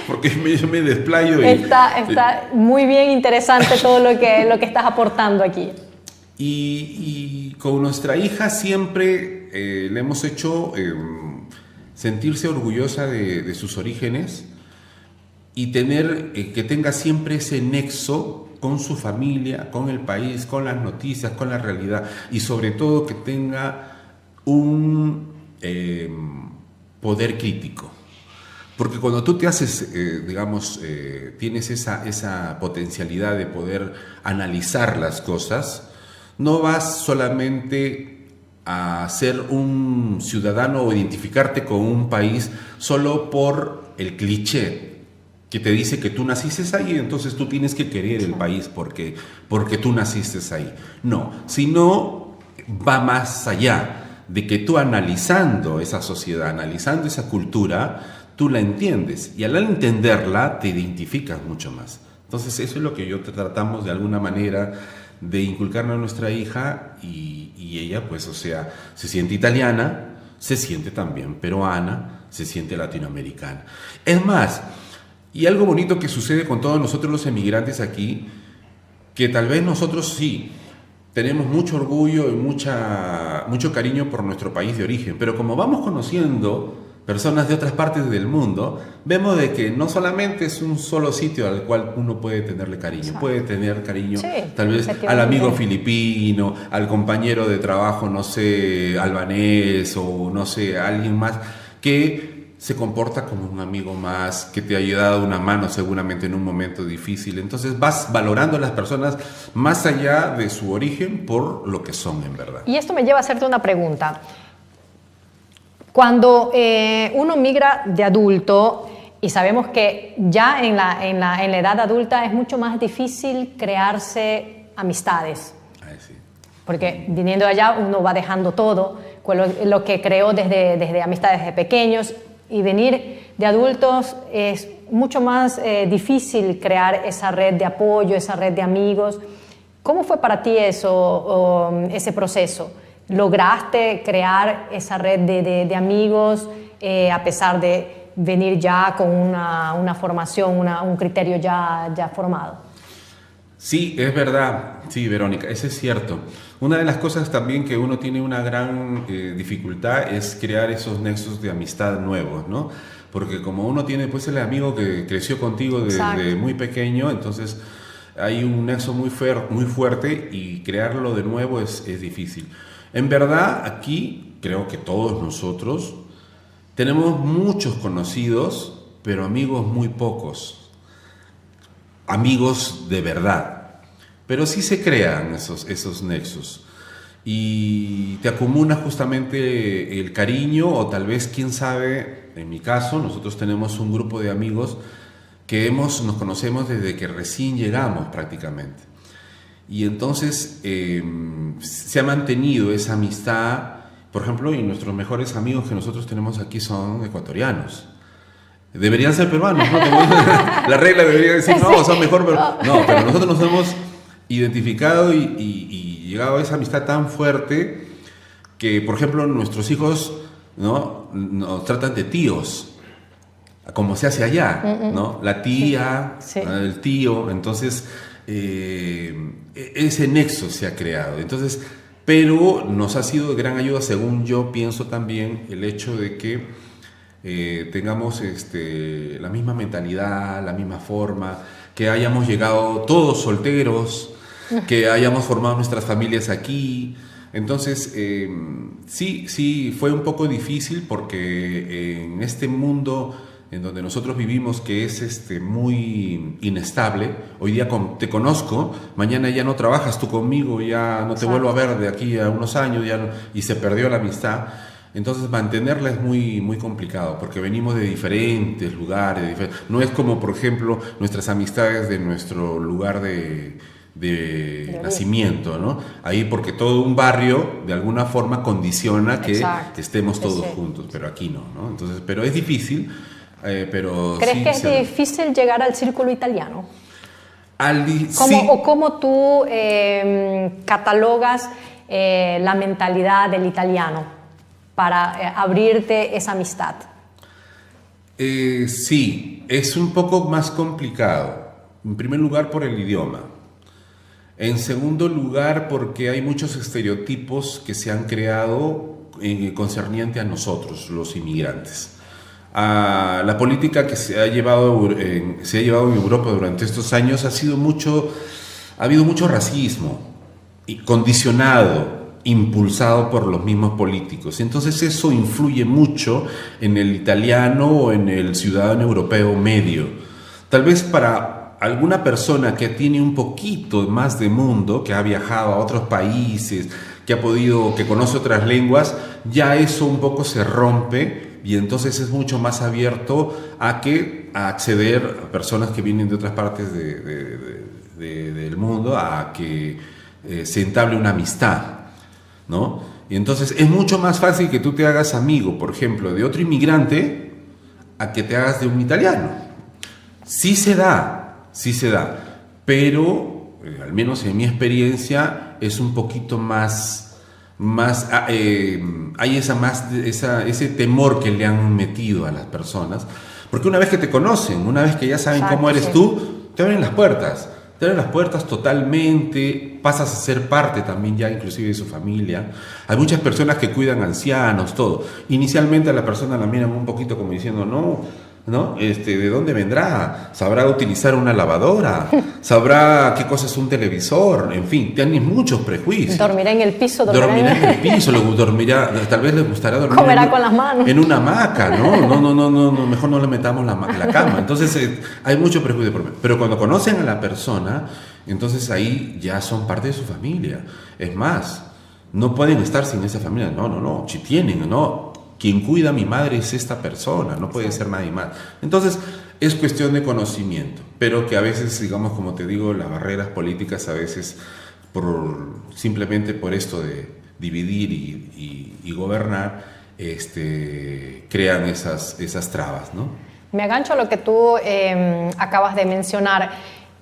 C: porque yo me desplayo.
A: Está muy bien interesante todo lo que estás aportando aquí.
C: Y con nuestra hija siempre le hemos hecho sentirse orgullosa de sus orígenes y que tenga siempre ese nexo con su familia, con el país, con las noticias, con la realidad, y sobre todo que tenga un poder crítico. Porque cuando tú te haces, tienes esa potencialidad de poder analizar las cosas, no vas solamente a ser un ciudadano o identificarte con un país solo por el cliché que te dice que tú naciste ahí, entonces tú tienes que querer el país porque tú naciste ahí. No, sino va más allá de que tú analizando esa sociedad, analizando esa cultura, tú la entiendes y al entenderla te identificas mucho más. Entonces eso es lo que tratamos de alguna manera de inculcarle a nuestra hija y ella pues, se siente italiana, se siente también peruana, se siente latinoamericana. Es más, y algo bonito que sucede con todos nosotros los emigrantes aquí, que tal vez nosotros sí tenemos mucho orgullo y mucho cariño por nuestro país de origen, pero como vamos conociendo personas de otras partes del mundo, vemos de que no solamente es un solo sitio al cual uno puede tenerle cariño. Exacto. Puede tener cariño tal vez al amigo filipino, al compañero de trabajo, no sé, albanés o no sé, alguien más que se comporta como un amigo más, que te ha ayudado una mano seguramente en un momento difícil. Entonces vas valorando a las personas más allá de su origen por lo que son en verdad.
A: Y esto me lleva a hacerte una pregunta. Cuando uno migra de adulto, y sabemos que ya en la edad adulta es mucho más difícil crearse amistades.
C: Sí.
A: Porque viniendo de allá uno va dejando todo, lo que creó desde amistades de pequeños, y venir de adultos es mucho más difícil crear esa red de apoyo, esa red de amigos. ¿Cómo fue para ti ese proceso? ¿Lograste crear esa red de amigos a pesar de venir ya con una formación, un criterio ya formado?
C: Sí, es verdad. Sí, Verónica, eso es cierto. Una de las cosas también que uno tiene una gran dificultad es crear esos nexos de amistad nuevos, ¿no? Porque como uno tiene pues el amigo que creció contigo desde muy pequeño, entonces hay un nexo muy fuerte y crearlo de nuevo es difícil. En verdad, aquí creo que todos nosotros tenemos muchos conocidos, pero amigos muy pocos. Amigos de verdad. Pero sí se crean esos nexos y te acumula justamente el cariño o tal vez, quién sabe, en mi caso, nosotros tenemos un grupo de amigos que nos conocemos desde que recién llegamos prácticamente. Y entonces se ha mantenido esa amistad, por ejemplo, y nuestros mejores amigos que nosotros tenemos aquí son ecuatorianos. Deberían ser peruanos, ¿no? La regla debería decir, no, son mejor, pero no, pero nosotros nos hemos identificado y llegado a esa amistad tan fuerte que, por ejemplo, nuestros hijos, ¿no?, nos tratan de tíos, como se hace allá, ¿no? La tía,
A: sí.
C: El tío, entonces ese nexo se ha creado. Entonces, pero nos ha sido de gran ayuda, según yo pienso también, el hecho de que tengamos la misma mentalidad, la misma forma, que hayamos llegado todos solteros, que hayamos formado nuestras familias aquí. Entonces, sí, fue un poco difícil porque en este mundo en donde nosotros vivimos, que es muy inestable, hoy día te conozco, mañana ya no trabajas tú conmigo, ya no te vuelvo a ver de aquí a unos años, y se perdió la amistad. Entonces mantenerla es muy, muy complicado, porque venimos de diferentes lugares, no es como, por ejemplo, nuestras amistades de nuestro lugar de nacimiento, ¿no? Ahí, porque todo un barrio de alguna forma condiciona que estemos todos juntos, pero aquí no, ¿no? Entonces, pero es difícil, pero
A: ¿crees
C: sí,
A: que es difícil llegar al círculo italiano? ¿Cómo tú catalogas la mentalidad del italiano para abrirte esa amistad?
C: Sí, es un poco más complicado. En primer lugar, por el idioma. En segundo lugar, porque hay muchos estereotipos que se han creado concerniente a nosotros, los inmigrantes. La política que se ha llevado en Europa durante estos años ha habido mucho racismo, y condicionado, impulsado por los mismos políticos. Entonces eso influye mucho en el italiano o en el ciudadano europeo medio. Tal vez para alguna persona que tiene un poquito más de mundo, que ha viajado a otros países, que conoce otras lenguas, ya eso un poco se rompe y entonces es mucho más abierto a acceder a personas que vienen de otras partes del mundo, a que se entable una amistad, ¿no? Y entonces es mucho más fácil que tú te hagas amigo, por ejemplo, de otro inmigrante a que te hagas de un italiano. Sí se da, pero al menos en mi experiencia es un poquito más hay ese temor que le han metido a las personas, porque una vez que te conocen, una vez que ya saben cómo eres tú, te abren las puertas. Te abren las puertas totalmente, pasas a ser parte también ya inclusive de su familia. Hay muchas personas que cuidan ancianos, todo. Inicialmente a la persona la miran un poquito como diciendo, ¿no? ¿De dónde vendrá? ¿Sabrá utilizar una lavadora? ¿Sabrá qué cosa es un televisor? En fin, tienen muchos prejuicios.
A: ¿Dormirá en el piso?
C: Dormirá en el piso, tal vez le gustará dormir
A: comerá con las manos.
C: En una hamaca, ¿no? No, mejor no le metamos la cama. Entonces hay mucho prejuicio. Pero cuando conocen a la persona, entonces ahí ya son parte de su familia. Es más, no pueden estar sin esa familia. No, si tienen, ¿no? Quien cuida a mi madre es esta persona, no puede ser nadie más. Entonces, es cuestión de conocimiento, pero que a veces, digamos, como te digo, las barreras políticas a veces, simplemente por esto de dividir y gobernar, crean esas trabas, ¿no?
A: Me agancho a lo que tú acabas de mencionar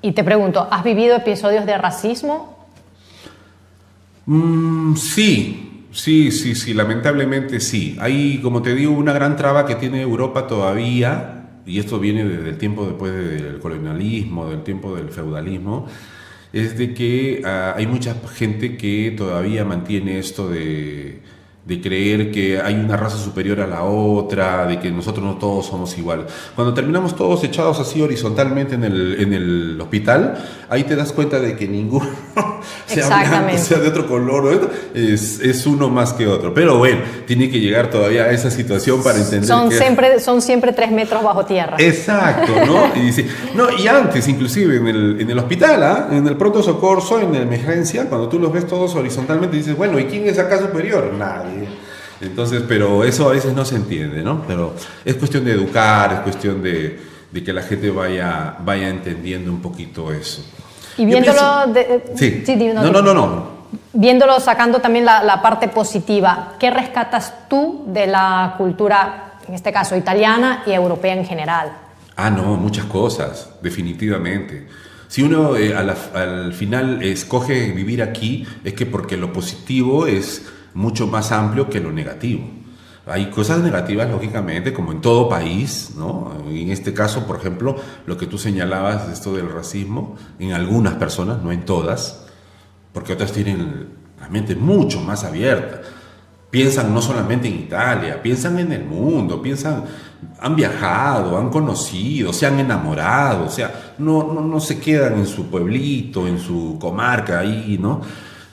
A: y te pregunto, ¿has vivido episodios de racismo?
C: Sí, lamentablemente sí. Hay, como te digo, una gran traba que tiene Europa todavía, y esto viene desde el tiempo después del colonialismo, del tiempo del feudalismo, es de que hay mucha gente que todavía mantiene esto de creer que hay una raza superior a la otra, de que nosotros no todos somos iguales. Cuando terminamos todos echados así horizontalmente en el hospital, ahí te das cuenta de que ninguno, sea blanco, sea de otro color, es uno más que otro. Pero bueno, tiene que llegar todavía a esa situación para entender
A: son siempre 3 metros bajo tierra.
C: Exacto, ¿no? Y antes, inclusive, en el hospital, en el pronto socorro, en la emergencia, cuando tú los ves todos horizontalmente, dices, bueno, ¿y quién es acá superior? Nadie. Entonces, pero eso a veces no se entiende, ¿no? Pero es cuestión de educar, es cuestión de que la gente vaya entendiendo un poquito eso.
A: Y viéndolo...
C: Sí.
A: No. Viéndolo, sacando también la parte positiva, ¿qué rescatas tú de la cultura, en este caso italiana y europea en general?
C: No, muchas cosas, definitivamente. Si uno al final escoge vivir aquí, es que porque lo positivo es mucho más amplio que lo negativo. Hay cosas negativas, lógicamente, como en todo país, ¿no? En este caso, por ejemplo, lo que tú señalabas, esto del racismo, en algunas personas, no en todas, porque otras tienen la mente mucho más abierta. Piensan no solamente en Italia, piensan en el mundo, han viajado, han conocido, se han enamorado, o sea, no se quedan en su pueblito, en su comarca ahí, ¿no?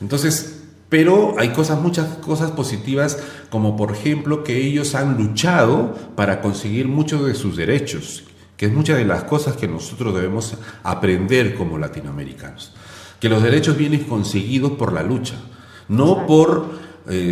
C: Entonces, pero hay muchas cosas positivas, como por ejemplo que ellos han luchado para conseguir muchos de sus derechos, que es muchas de las cosas que nosotros debemos aprender como latinoamericanos. Que los derechos vienen conseguidos por la lucha, no por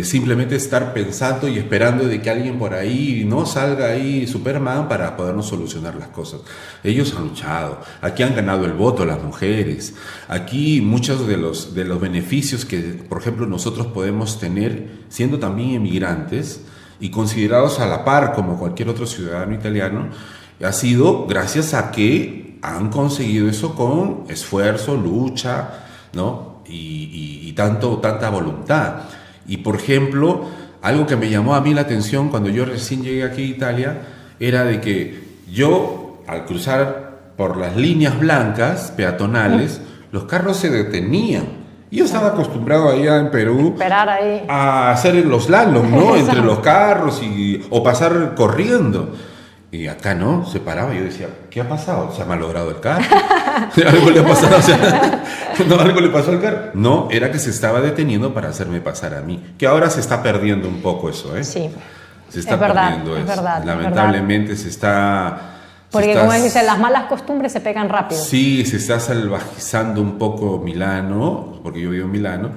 C: simplemente estar pensando y esperando de que alguien por ahí no salga ahí Superman para podernos solucionar las cosas. Ellos han luchado, aquí han ganado el voto las mujeres, aquí muchos de los beneficios que, por ejemplo, nosotros podemos tener siendo también emigrantes y considerados a la par como cualquier otro ciudadano italiano, ha sido gracias a que han conseguido eso con esfuerzo, lucha, ¿no? Y tanta voluntad. Y por ejemplo, algo que me llamó a mí la atención cuando yo recién llegué aquí a Italia era de que yo, al cruzar por las líneas blancas peatonales, los carros se detenían. Y yo estaba acostumbrado allá en Perú a hacer los slalom, ¿no? Entre los carros o pasar corriendo. Y acá no, se paraba y yo decía, ¿qué ha pasado? ¿Se ha malogrado el carro? ¿Algo le ha pasado? O sea, ¿no, algo le pasó al carro? No, era que se estaba deteniendo para hacerme pasar a mí. Que ahora se está perdiendo un poco eso, ¿eh?
A: Sí,
C: se está perdiendo eso.
A: Verdad,
C: lamentablemente se está...
A: Porque como dicen, las malas costumbres se pegan rápido.
C: Sí, se está salvajizando un poco Milano, porque yo vivo en Milano,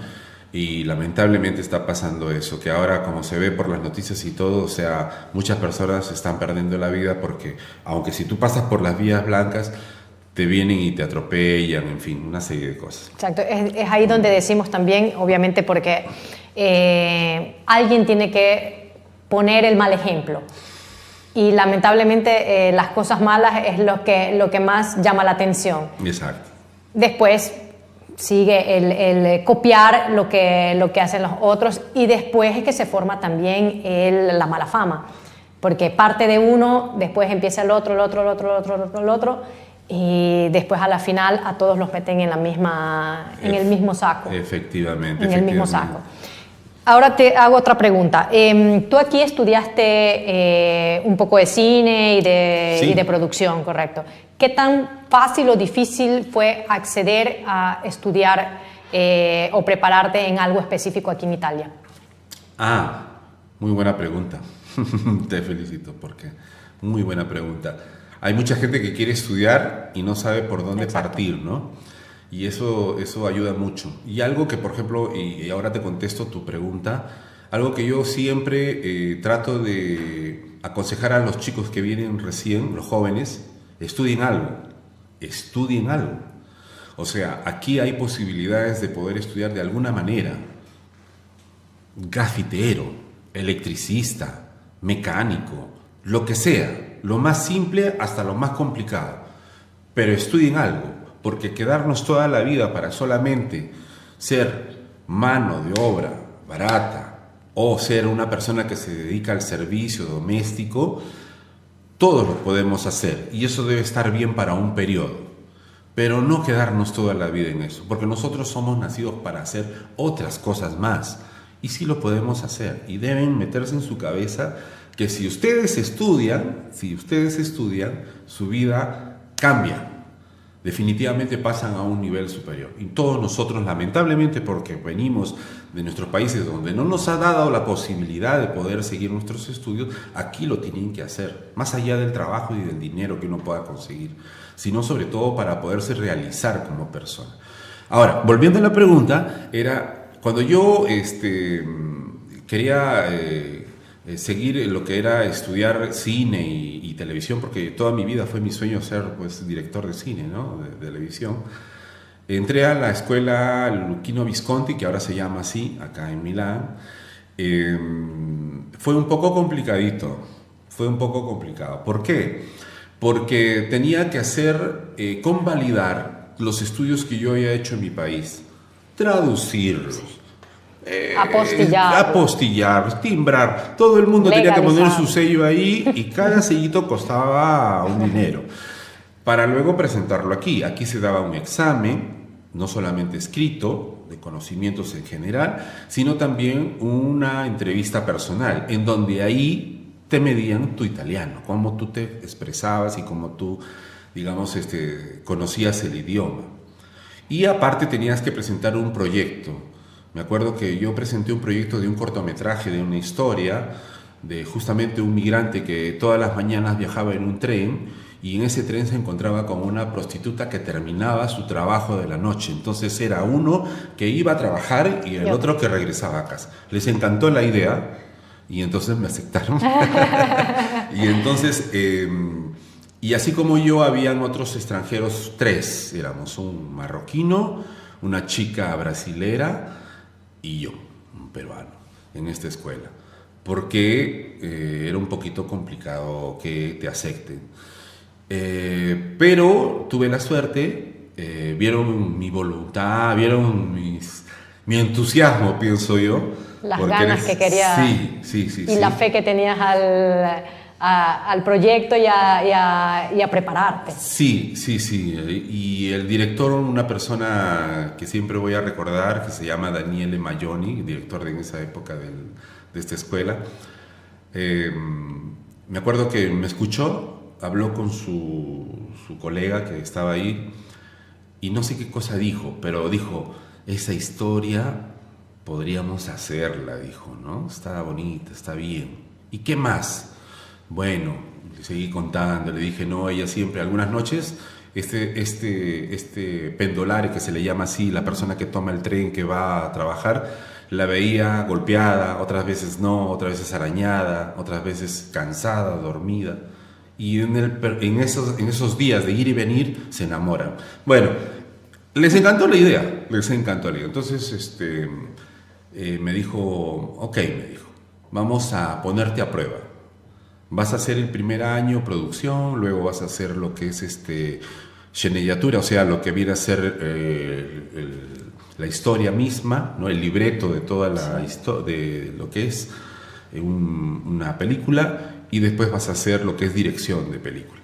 C: y lamentablemente está pasando eso, que ahora como se ve por las noticias y todo, o sea, muchas personas están perdiendo la vida porque, aunque si tú pasas por las vías blancas, te vienen y te atropellan, en fin, una serie de cosas.
A: Exacto, es ahí donde decimos también, obviamente porque alguien tiene que poner el mal ejemplo. Y lamentablemente las cosas malas es lo que más llama la atención.
C: Exacto.
A: Después sigue el copiar lo que hacen los otros y después es que se forma también la mala fama. Porque parte de uno, después empieza el otro y después a la final a todos los meten en el mismo saco.
C: Efectivamente.
A: En el mismo saco. Ahora te hago otra pregunta. Tú aquí estudiaste un poco de cine y de producción, ¿correcto? ¿Qué tan fácil o difícil fue acceder a estudiar o prepararte en algo específico aquí en Italia?
C: Muy buena pregunta. Te felicito porque muy buena pregunta. Hay mucha gente que quiere estudiar y no sabe por dónde partir, ¿no? Y eso ayuda mucho. Y algo que, por ejemplo, y ahora te contesto tu pregunta, algo que yo siempre trato de aconsejar a los chicos que vienen recién, los jóvenes, estudien algo. O sea, aquí hay posibilidades de poder estudiar de alguna manera. Grafitero, electricista, mecánico, lo que sea, lo más simple hasta lo más complicado. Pero estudien algo. Porque quedarnos toda la vida para solamente ser mano de obra barata o ser una persona que se dedica al servicio doméstico, todos lo podemos hacer y eso debe estar bien para un periodo. Pero no quedarnos toda la vida en eso, porque nosotros somos nacidos para hacer otras cosas más y sí lo podemos hacer y deben meterse en su cabeza que si ustedes estudian, su vida cambia. Definitivamente pasan a un nivel superior. Y todos nosotros, lamentablemente, porque venimos de nuestros países donde no nos ha dado la posibilidad de poder seguir nuestros estudios, aquí lo tienen que hacer, más allá del trabajo y del dinero que uno pueda conseguir, sino sobre todo para poderse realizar como persona. Ahora, volviendo a la pregunta, era cuando yo quería seguir lo que era estudiar cine y televisión, porque toda mi vida fue mi sueño ser pues director de cine, ¿no? de televisión. Entré a la escuela Luchino Visconti, que ahora se llama así, acá en Milán. Fue un poco complicadito, fue un poco complicado. ¿Por qué? Porque tenía que hacer, convalidar los estudios que yo había hecho en mi país, traducirlos. Apostillar, timbrar, todo el mundo tenía que poner su sello ahí y cada sellito costaba un dinero para luego presentarlo aquí. Aquí se daba un examen, no solamente escrito, de conocimientos en general, sino también una entrevista personal, en donde ahí te medían tu italiano, cómo tú te expresabas y cómo tú, digamos, conocías el idioma. Y aparte tenías que presentar un proyecto. Me acuerdo que yo presenté un proyecto de un cortometraje, de una historia, de justamente un migrante que todas las mañanas viajaba en un tren y en ese tren se encontraba con una prostituta que terminaba su trabajo de la noche. Entonces era uno que iba a trabajar y el otro que regresaba a casa. Les encantó la idea y entonces me aceptaron. Y entonces, y así como yo, habían otros extranjeros, 3 éramos, un marroquino, una chica brasilera y yo, un peruano, en esta escuela, porque era un poquito complicado que te acepten. Pero tuve la suerte, vieron mi voluntad, vieron mi entusiasmo, pienso yo.
A: Las ganas que querías.
C: Sí.
A: Y la fe que tenías al proyecto y a prepararte.
C: Sí. Y el director, una persona que siempre voy a recordar, que se llama Daniele Maglioni, director de en esa época de esta escuela. Me acuerdo que me escuchó, habló con su colega que estaba ahí y no sé qué cosa dijo, pero dijo, esa historia podríamos hacerla, dijo, ¿no? Está bonita, está bien. ¿Y qué más? Bueno, le seguí contando, le dije, no, ella siempre, algunas noches, este pendolare, que se le llama así, la persona que toma el tren, que va a trabajar, la veía golpeada, otras veces no, otras veces arañada, otras veces cansada, dormida. Y en esos días de ir y venir se enamoran. Bueno, les encantó la idea, Entonces me dijo, ok, vamos a ponerte a prueba. Vas a hacer el primer año producción, luego vas a hacer lo que es sceneggiatura, o sea, lo que viene a ser la historia misma, ¿no? El libreto de toda la historia, de lo que es una película, y después vas a hacer lo que es dirección de película.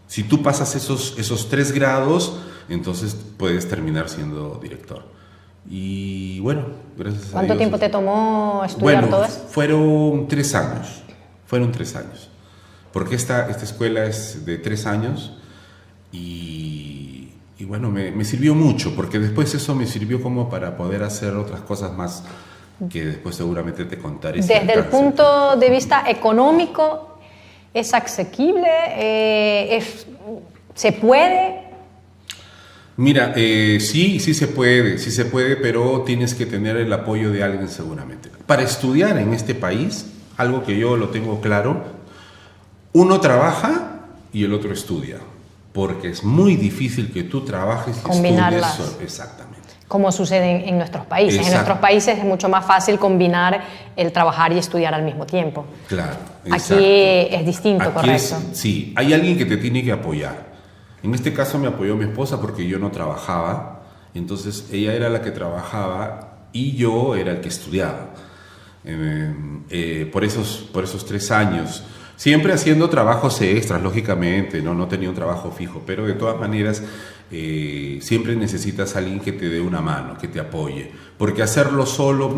C: Si tú pasas esos 3 grados, entonces puedes terminar siendo director. Y bueno, gracias a Dios.
A: ¿Cuánto tiempo te tomó estudiar todo eso?
C: Fueron 3 años. Porque esta escuela es de 3 años y bueno, me sirvió mucho, porque después eso me sirvió como para poder hacer otras cosas más que después seguramente te contaré.
A: Desde el punto de vista económico, ¿es asequible? ¿Se puede?
C: Mira, sí se puede, pero tienes que tener el apoyo de alguien seguramente. Para estudiar en este país, algo que yo lo tengo claro, uno trabaja y el otro estudia, porque es muy difícil que tú trabajes y
A: combinarlas.
C: Estudies. Exactamente.
A: Como sucede en nuestros países.
C: Exacto.
A: En nuestros países es mucho más fácil combinar el trabajar y estudiar al mismo tiempo.
C: Claro. Exacto.
A: Aquí es distinto,
C: Aquí
A: correcto.
C: Sí, hay alguien que te tiene que apoyar. En este caso me apoyó mi esposa porque yo no trabajaba, entonces ella era la que trabajaba y yo era el que estudiaba. Por esos 3 años, siempre haciendo trabajos extras, lógicamente, no tenía un trabajo fijo, pero de todas maneras siempre necesitas a alguien que te dé una mano, que te apoye, porque hacerlo solo,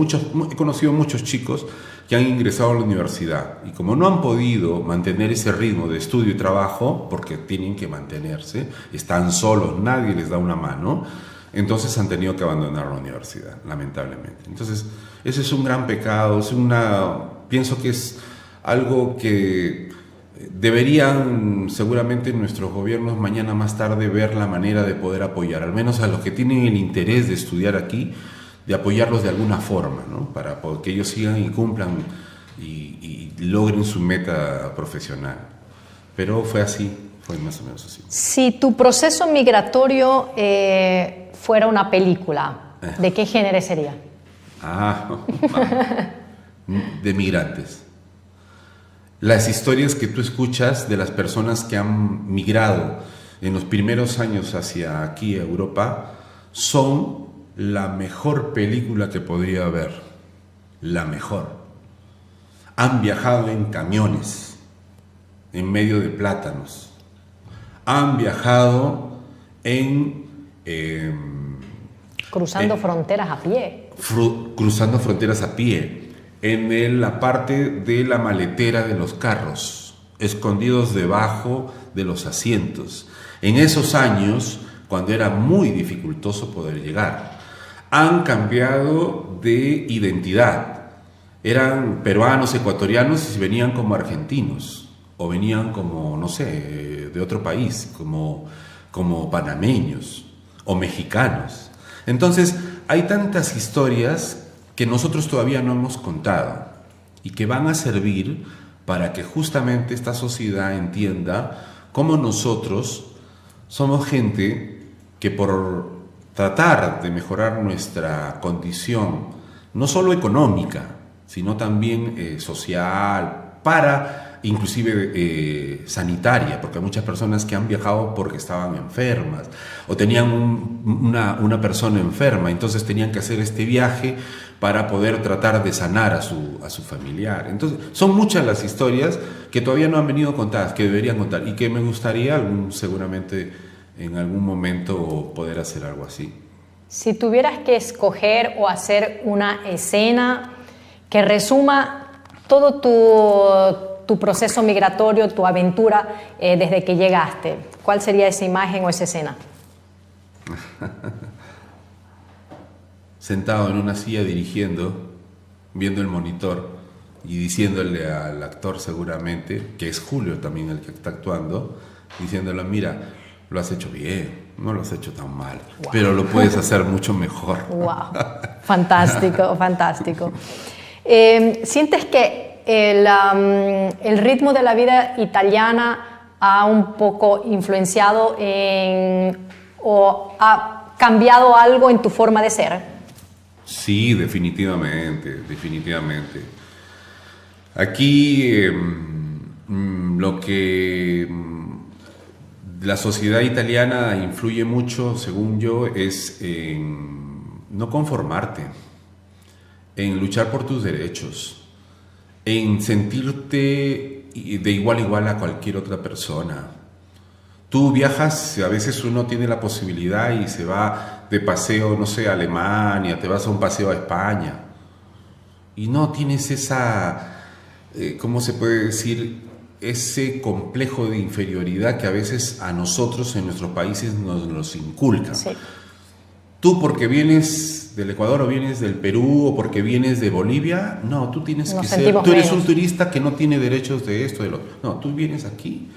C: he conocido muchos chicos que han ingresado a la universidad y como no han podido mantener ese ritmo de estudio y trabajo, porque tienen que mantenerse, están solos, nadie les da una mano, entonces han tenido que abandonar la universidad, lamentablemente. Entonces, ese es un gran pecado, pienso que es algo que deberían seguramente nuestros gobiernos mañana más tarde ver la manera de poder apoyar, al menos a los que tienen el interés de estudiar aquí, de apoyarlos de alguna forma, ¿no? Para que ellos sigan y cumplan y logren su meta profesional. Pero fue así. Fue más o menos así.
A: Si tu proceso migratorio fuera una película, ¿de qué género sería?
C: De migrantes. Las historias que tú escuchas de las personas que han migrado en los primeros años hacia aquí, Europa, son la mejor película que podría haber. La mejor. Han viajado en camiones, en medio de plátanos. Han viajado
A: Cruzando fronteras a pie.
C: Cruzando fronteras a pie. En la parte de la maletera de los carros, escondidos debajo de los asientos. En esos años, cuando era muy dificultoso poder llegar, han cambiado de identidad. Eran peruanos, ecuatorianos y venían como argentinos, o venían como, no sé, de otro país, como panameños o mexicanos. Entonces, hay tantas historias que nosotros todavía no hemos contado y que van a servir para que justamente esta sociedad entienda cómo nosotros somos gente que por tratar de mejorar nuestra condición, no solo económica, sino también social, inclusive sanitaria, porque hay muchas personas que han viajado porque estaban enfermas o tenían una persona enferma, entonces tenían que hacer este viaje para poder tratar de sanar a su familiar. Entonces, son muchas las historias que todavía no han venido contadas, que deberían contar, y que me gustaría seguramente en algún momento poder hacer algo así.
A: Si tuvieras que escoger o hacer una escena que resuma todo tu proceso migratorio, tu aventura desde que llegaste, ¿cuál sería esa imagen o esa escena?
C: Sentado en una silla dirigiendo, viendo el monitor y diciéndole al actor seguramente, que es Julio también el que está actuando, diciéndole, mira, lo has hecho bien, no lo has hecho tan mal, wow, pero lo puedes hacer mucho mejor.
A: ¡Wow! Fantástico, fantástico. ¿Sientes que el ritmo de la vida italiana ha un poco influenciado o ha cambiado algo en tu forma de ser?
C: Sí, definitivamente. Aquí lo que la sociedad italiana influye mucho, según yo, es en no conformarte, en luchar por tus derechos, en sentirte de igual a igual a cualquier otra persona. Tú viajas, a veces uno tiene la posibilidad y se va de paseo, no sé, a Alemania, te vas a un paseo a España y no tienes esa, ¿cómo se puede decir? Ese complejo de inferioridad que a veces a nosotros en nuestros países nos inculcan. Sí. Tú porque vienes del Ecuador o vienes del Perú o porque vienes de Bolivia, no, tú tienes que ser, tú eres un turista que no tiene derechos de esto, de lo otro. No, tú vienes aquí,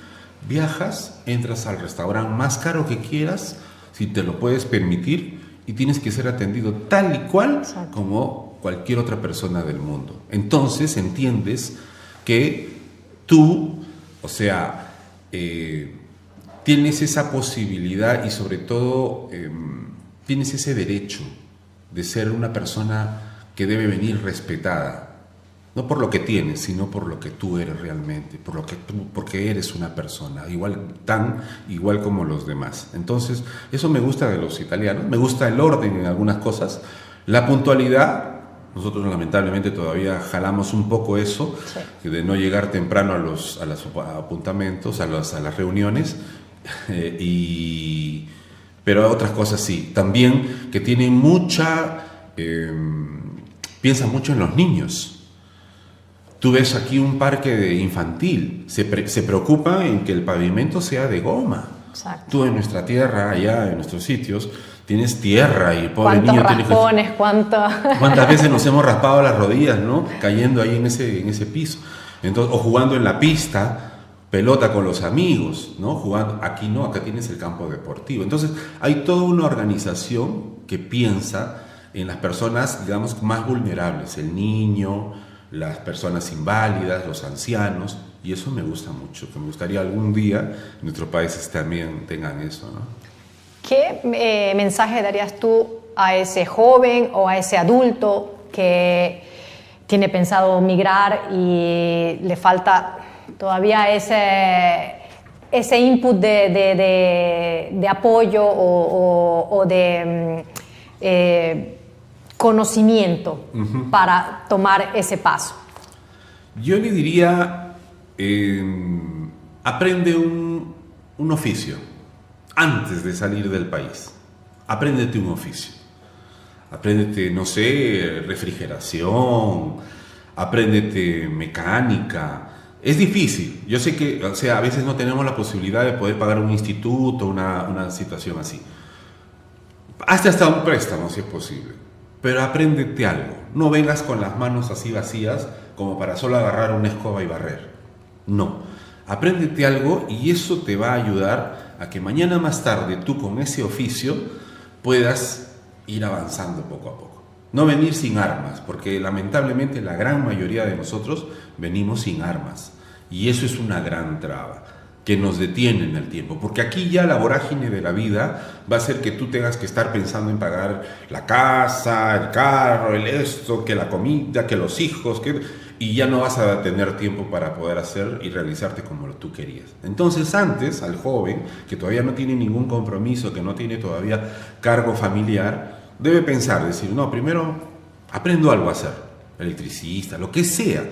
C: viajas, entras al restaurante más caro que quieras, si te lo puedes permitir, y tienes que ser atendido tal y cual, exacto, como cualquier otra persona del mundo. Entonces entiendes que tú, o sea, tienes esa posibilidad y sobre todo tienes ese derecho de ser una persona que debe venir respetada. No por lo que tienes, sino por lo que tú eres realmente, porque eres una persona, tan igual como los demás. Entonces, eso me gusta de los italianos, me gusta el orden en algunas cosas, la puntualidad. Nosotros lamentablemente todavía jalamos un poco eso, sí, de no llegar temprano a los apuntamentos, a las reuniones, pero otras cosas sí. También que tienen piensa mucho en los niños. Tú ves aquí un parque infantil, se preocupa en que el pavimento sea de goma. Exacto. Tú en nuestra tierra, allá en nuestros sitios, tienes tierra y el pobre niño tiene que... ¿Cuántas veces nos hemos raspado las rodillas, ¿no? Cayendo ahí en ese piso. Entonces, o jugando en la pista, pelota con los amigos, ¿no? Jugando, aquí no, acá tienes el campo deportivo. Entonces, hay toda una organización que piensa en las personas, digamos, más vulnerables, el niño, las personas inválidas, los ancianos, Y eso me gusta mucho, que me gustaría algún día nuestros países también tengan eso, ¿no?
A: ¿Qué mensaje darías tú a ese joven o a ese adulto que tiene pensado migrar y le falta todavía ese input de apoyo o de conocimiento para tomar ese paso?
C: Yo le diría, aprende un oficio antes de salir del país. Apréndete un oficio. Apréndete, no sé, refrigeración, apréndete mecánica. Es difícil. Yo sé que, o sea, a veces no tenemos la posibilidad de poder pagar un instituto, una situación así. Hazte hasta un préstamo si es posible. Pero apréndete algo. No vengas con las manos así vacías como para solo agarrar una escoba y barrer. No. Apréndete algo y eso te va a ayudar a que mañana más tarde tú con ese oficio puedas ir avanzando poco a poco. No venir sin armas, porque lamentablemente la gran mayoría de nosotros venimos sin armas. Y eso es una gran traba que nos detiene en el tiempo. Porque aquí ya la vorágine de la vida va a hacer que tú tengas que estar pensando en pagar la casa, el carro, el esto, que la comida, que los hijos, y ya no vas a tener tiempo para poder hacer y realizarte como tú querías. Entonces antes, al joven, que todavía no tiene ningún compromiso, que no tiene todavía cargo familiar, debe pensar, decir, no, primero aprendo algo a hacer, electricista, lo que sea,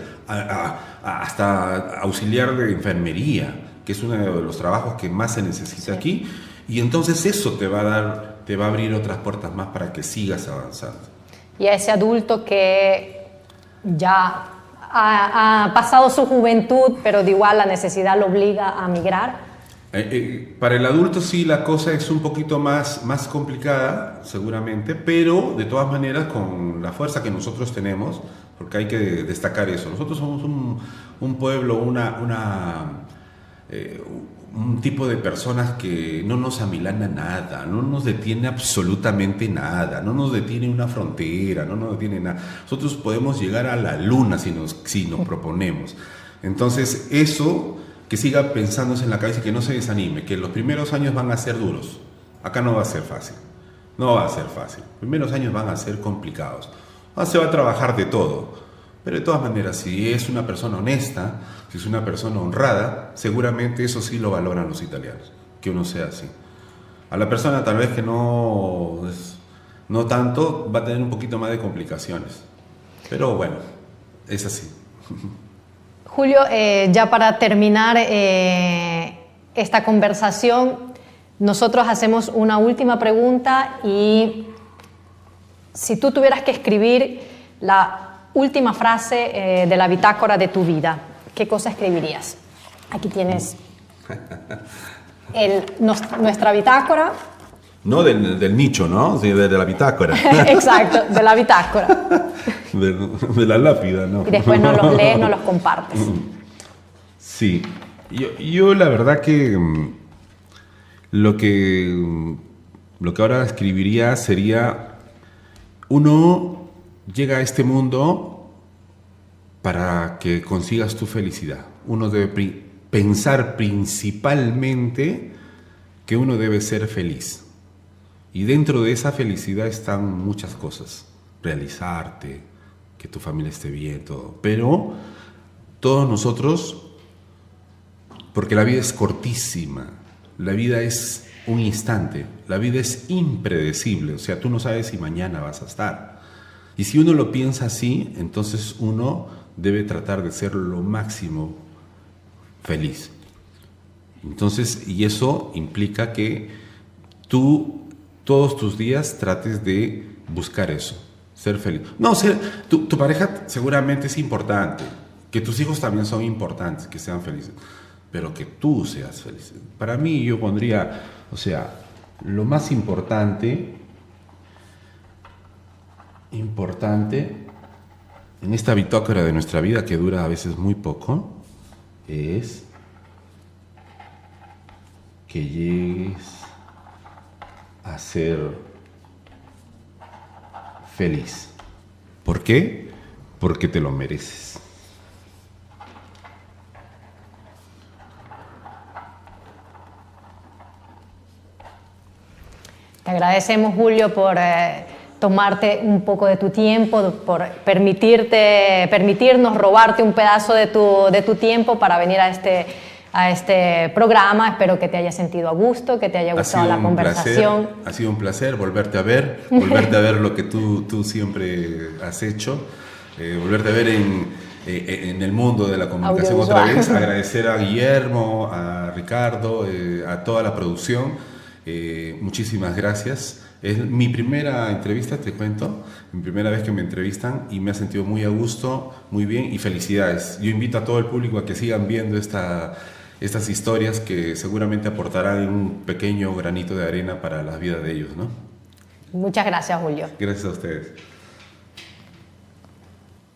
C: hasta auxiliar de enfermería, que es uno de los trabajos que más se necesita aquí, y entonces eso te va a abrir otras puertas más para que sigas avanzando.
A: Y a ese adulto que ya ha pasado su juventud, pero de igual la necesidad lo obliga a migrar.
C: Para el adulto sí la cosa es un poquito más complicada, seguramente, pero de todas maneras con la fuerza que nosotros tenemos, porque hay que destacar eso. Nosotros somos un pueblo, un tipo de personas que no nos amilana nada, no nos detiene absolutamente nada, no nos detiene una frontera, no nos detiene nada. Nosotros podemos llegar a la luna si nos proponemos. Entonces eso, que siga pensándose en la cabeza y que no se desanime, que los primeros años van a ser duros. Acá no va a ser fácil, no va a ser fácil. Los primeros años van a ser complicados. Se va a trabajar de todo. Pero de todas maneras, si es una persona honesta, si es una persona honrada, seguramente eso sí lo valoran los italianos, que uno sea así. A la persona tal vez que no tanto, va a tener un poquito más de complicaciones. Pero bueno, es así.
A: Julio, ya para terminar esta conversación, nosotros hacemos una última pregunta y si tú tuvieras que escribir la última frase de la bitácora de tu vida, ¿qué cosa escribirías? Aquí tienes nuestra bitácora.
C: No del nicho, ¿no? Sí, de la bitácora.
A: Exacto, de la bitácora.
C: De la lápida, ¿no?
A: Y después nos los lees, nos los compartes.
C: Sí, yo la verdad que lo que ahora escribiría sería: uno llega a este mundo para que consigas tu felicidad. Uno debe pensar principalmente que uno debe ser feliz. Y dentro de esa felicidad están muchas cosas. Realizarte, que tu familia esté bien, todo. Pero todos nosotros, porque la vida es cortísima, la vida es un instante, la vida es impredecible, o sea, tú no sabes si mañana vas a estar. Y si uno lo piensa así, entonces uno debe tratar de ser lo máximo feliz. Entonces, y eso implica que tú todos tus días trates de buscar eso, ser feliz. No, tu pareja seguramente es importante, que tus hijos también son importantes, que sean felices, pero que tú seas feliz. Para mí yo pondría, o sea, lo más importante en esta bitácora de nuestra vida, que dura a veces muy poco, es que llegues a ser feliz. ¿Por qué? Porque te lo mereces.
A: agradecemos, Julio, por tomarte un poco de tu tiempo, por permitirnos robarte un pedazo de tu tiempo para venir a este programa. Espero que te haya sentido a gusto, que te haya gustado la conversación.
C: Ha sido un placer volverte a ver lo que tú siempre has hecho, volverte a ver en el mundo de la comunicación otra vez. Agradecer a Guillermo, a Ricardo, a toda la producción. Muchísimas gracias. Es mi primera entrevista, te cuento, mi primera vez que me entrevistan y me ha sentido muy a gusto, muy bien y felicidades. Yo invito a todo el público a que sigan viendo estas historias que seguramente aportarán un pequeño granito de arena para la vida de ellos, ¿no?
A: Muchas gracias, Julio.
C: Gracias a ustedes.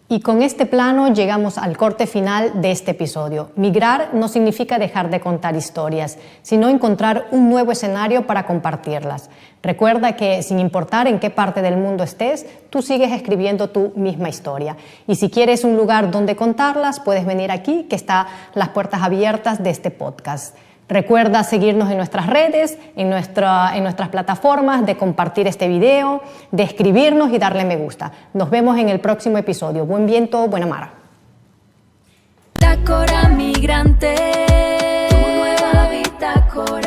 A: Y con este plano llegamos al corte final de este episodio. Migrar no significa dejar de contar historias, sino encontrar un nuevo escenario para compartirlas. Recuerda que sin importar en qué parte del mundo estés, tú sigues escribiendo tu misma historia. Y si quieres un lugar donde contarlas, puedes venir aquí, que están las puertas abiertas de este podcast. Recuerda seguirnos en nuestras redes, en nuestras plataformas, de compartir este video, de escribirnos y darle me gusta. Nos vemos en el próximo episodio. Buen viento, buena mar.
B: Bitácora migrante, tu nueva bitácora.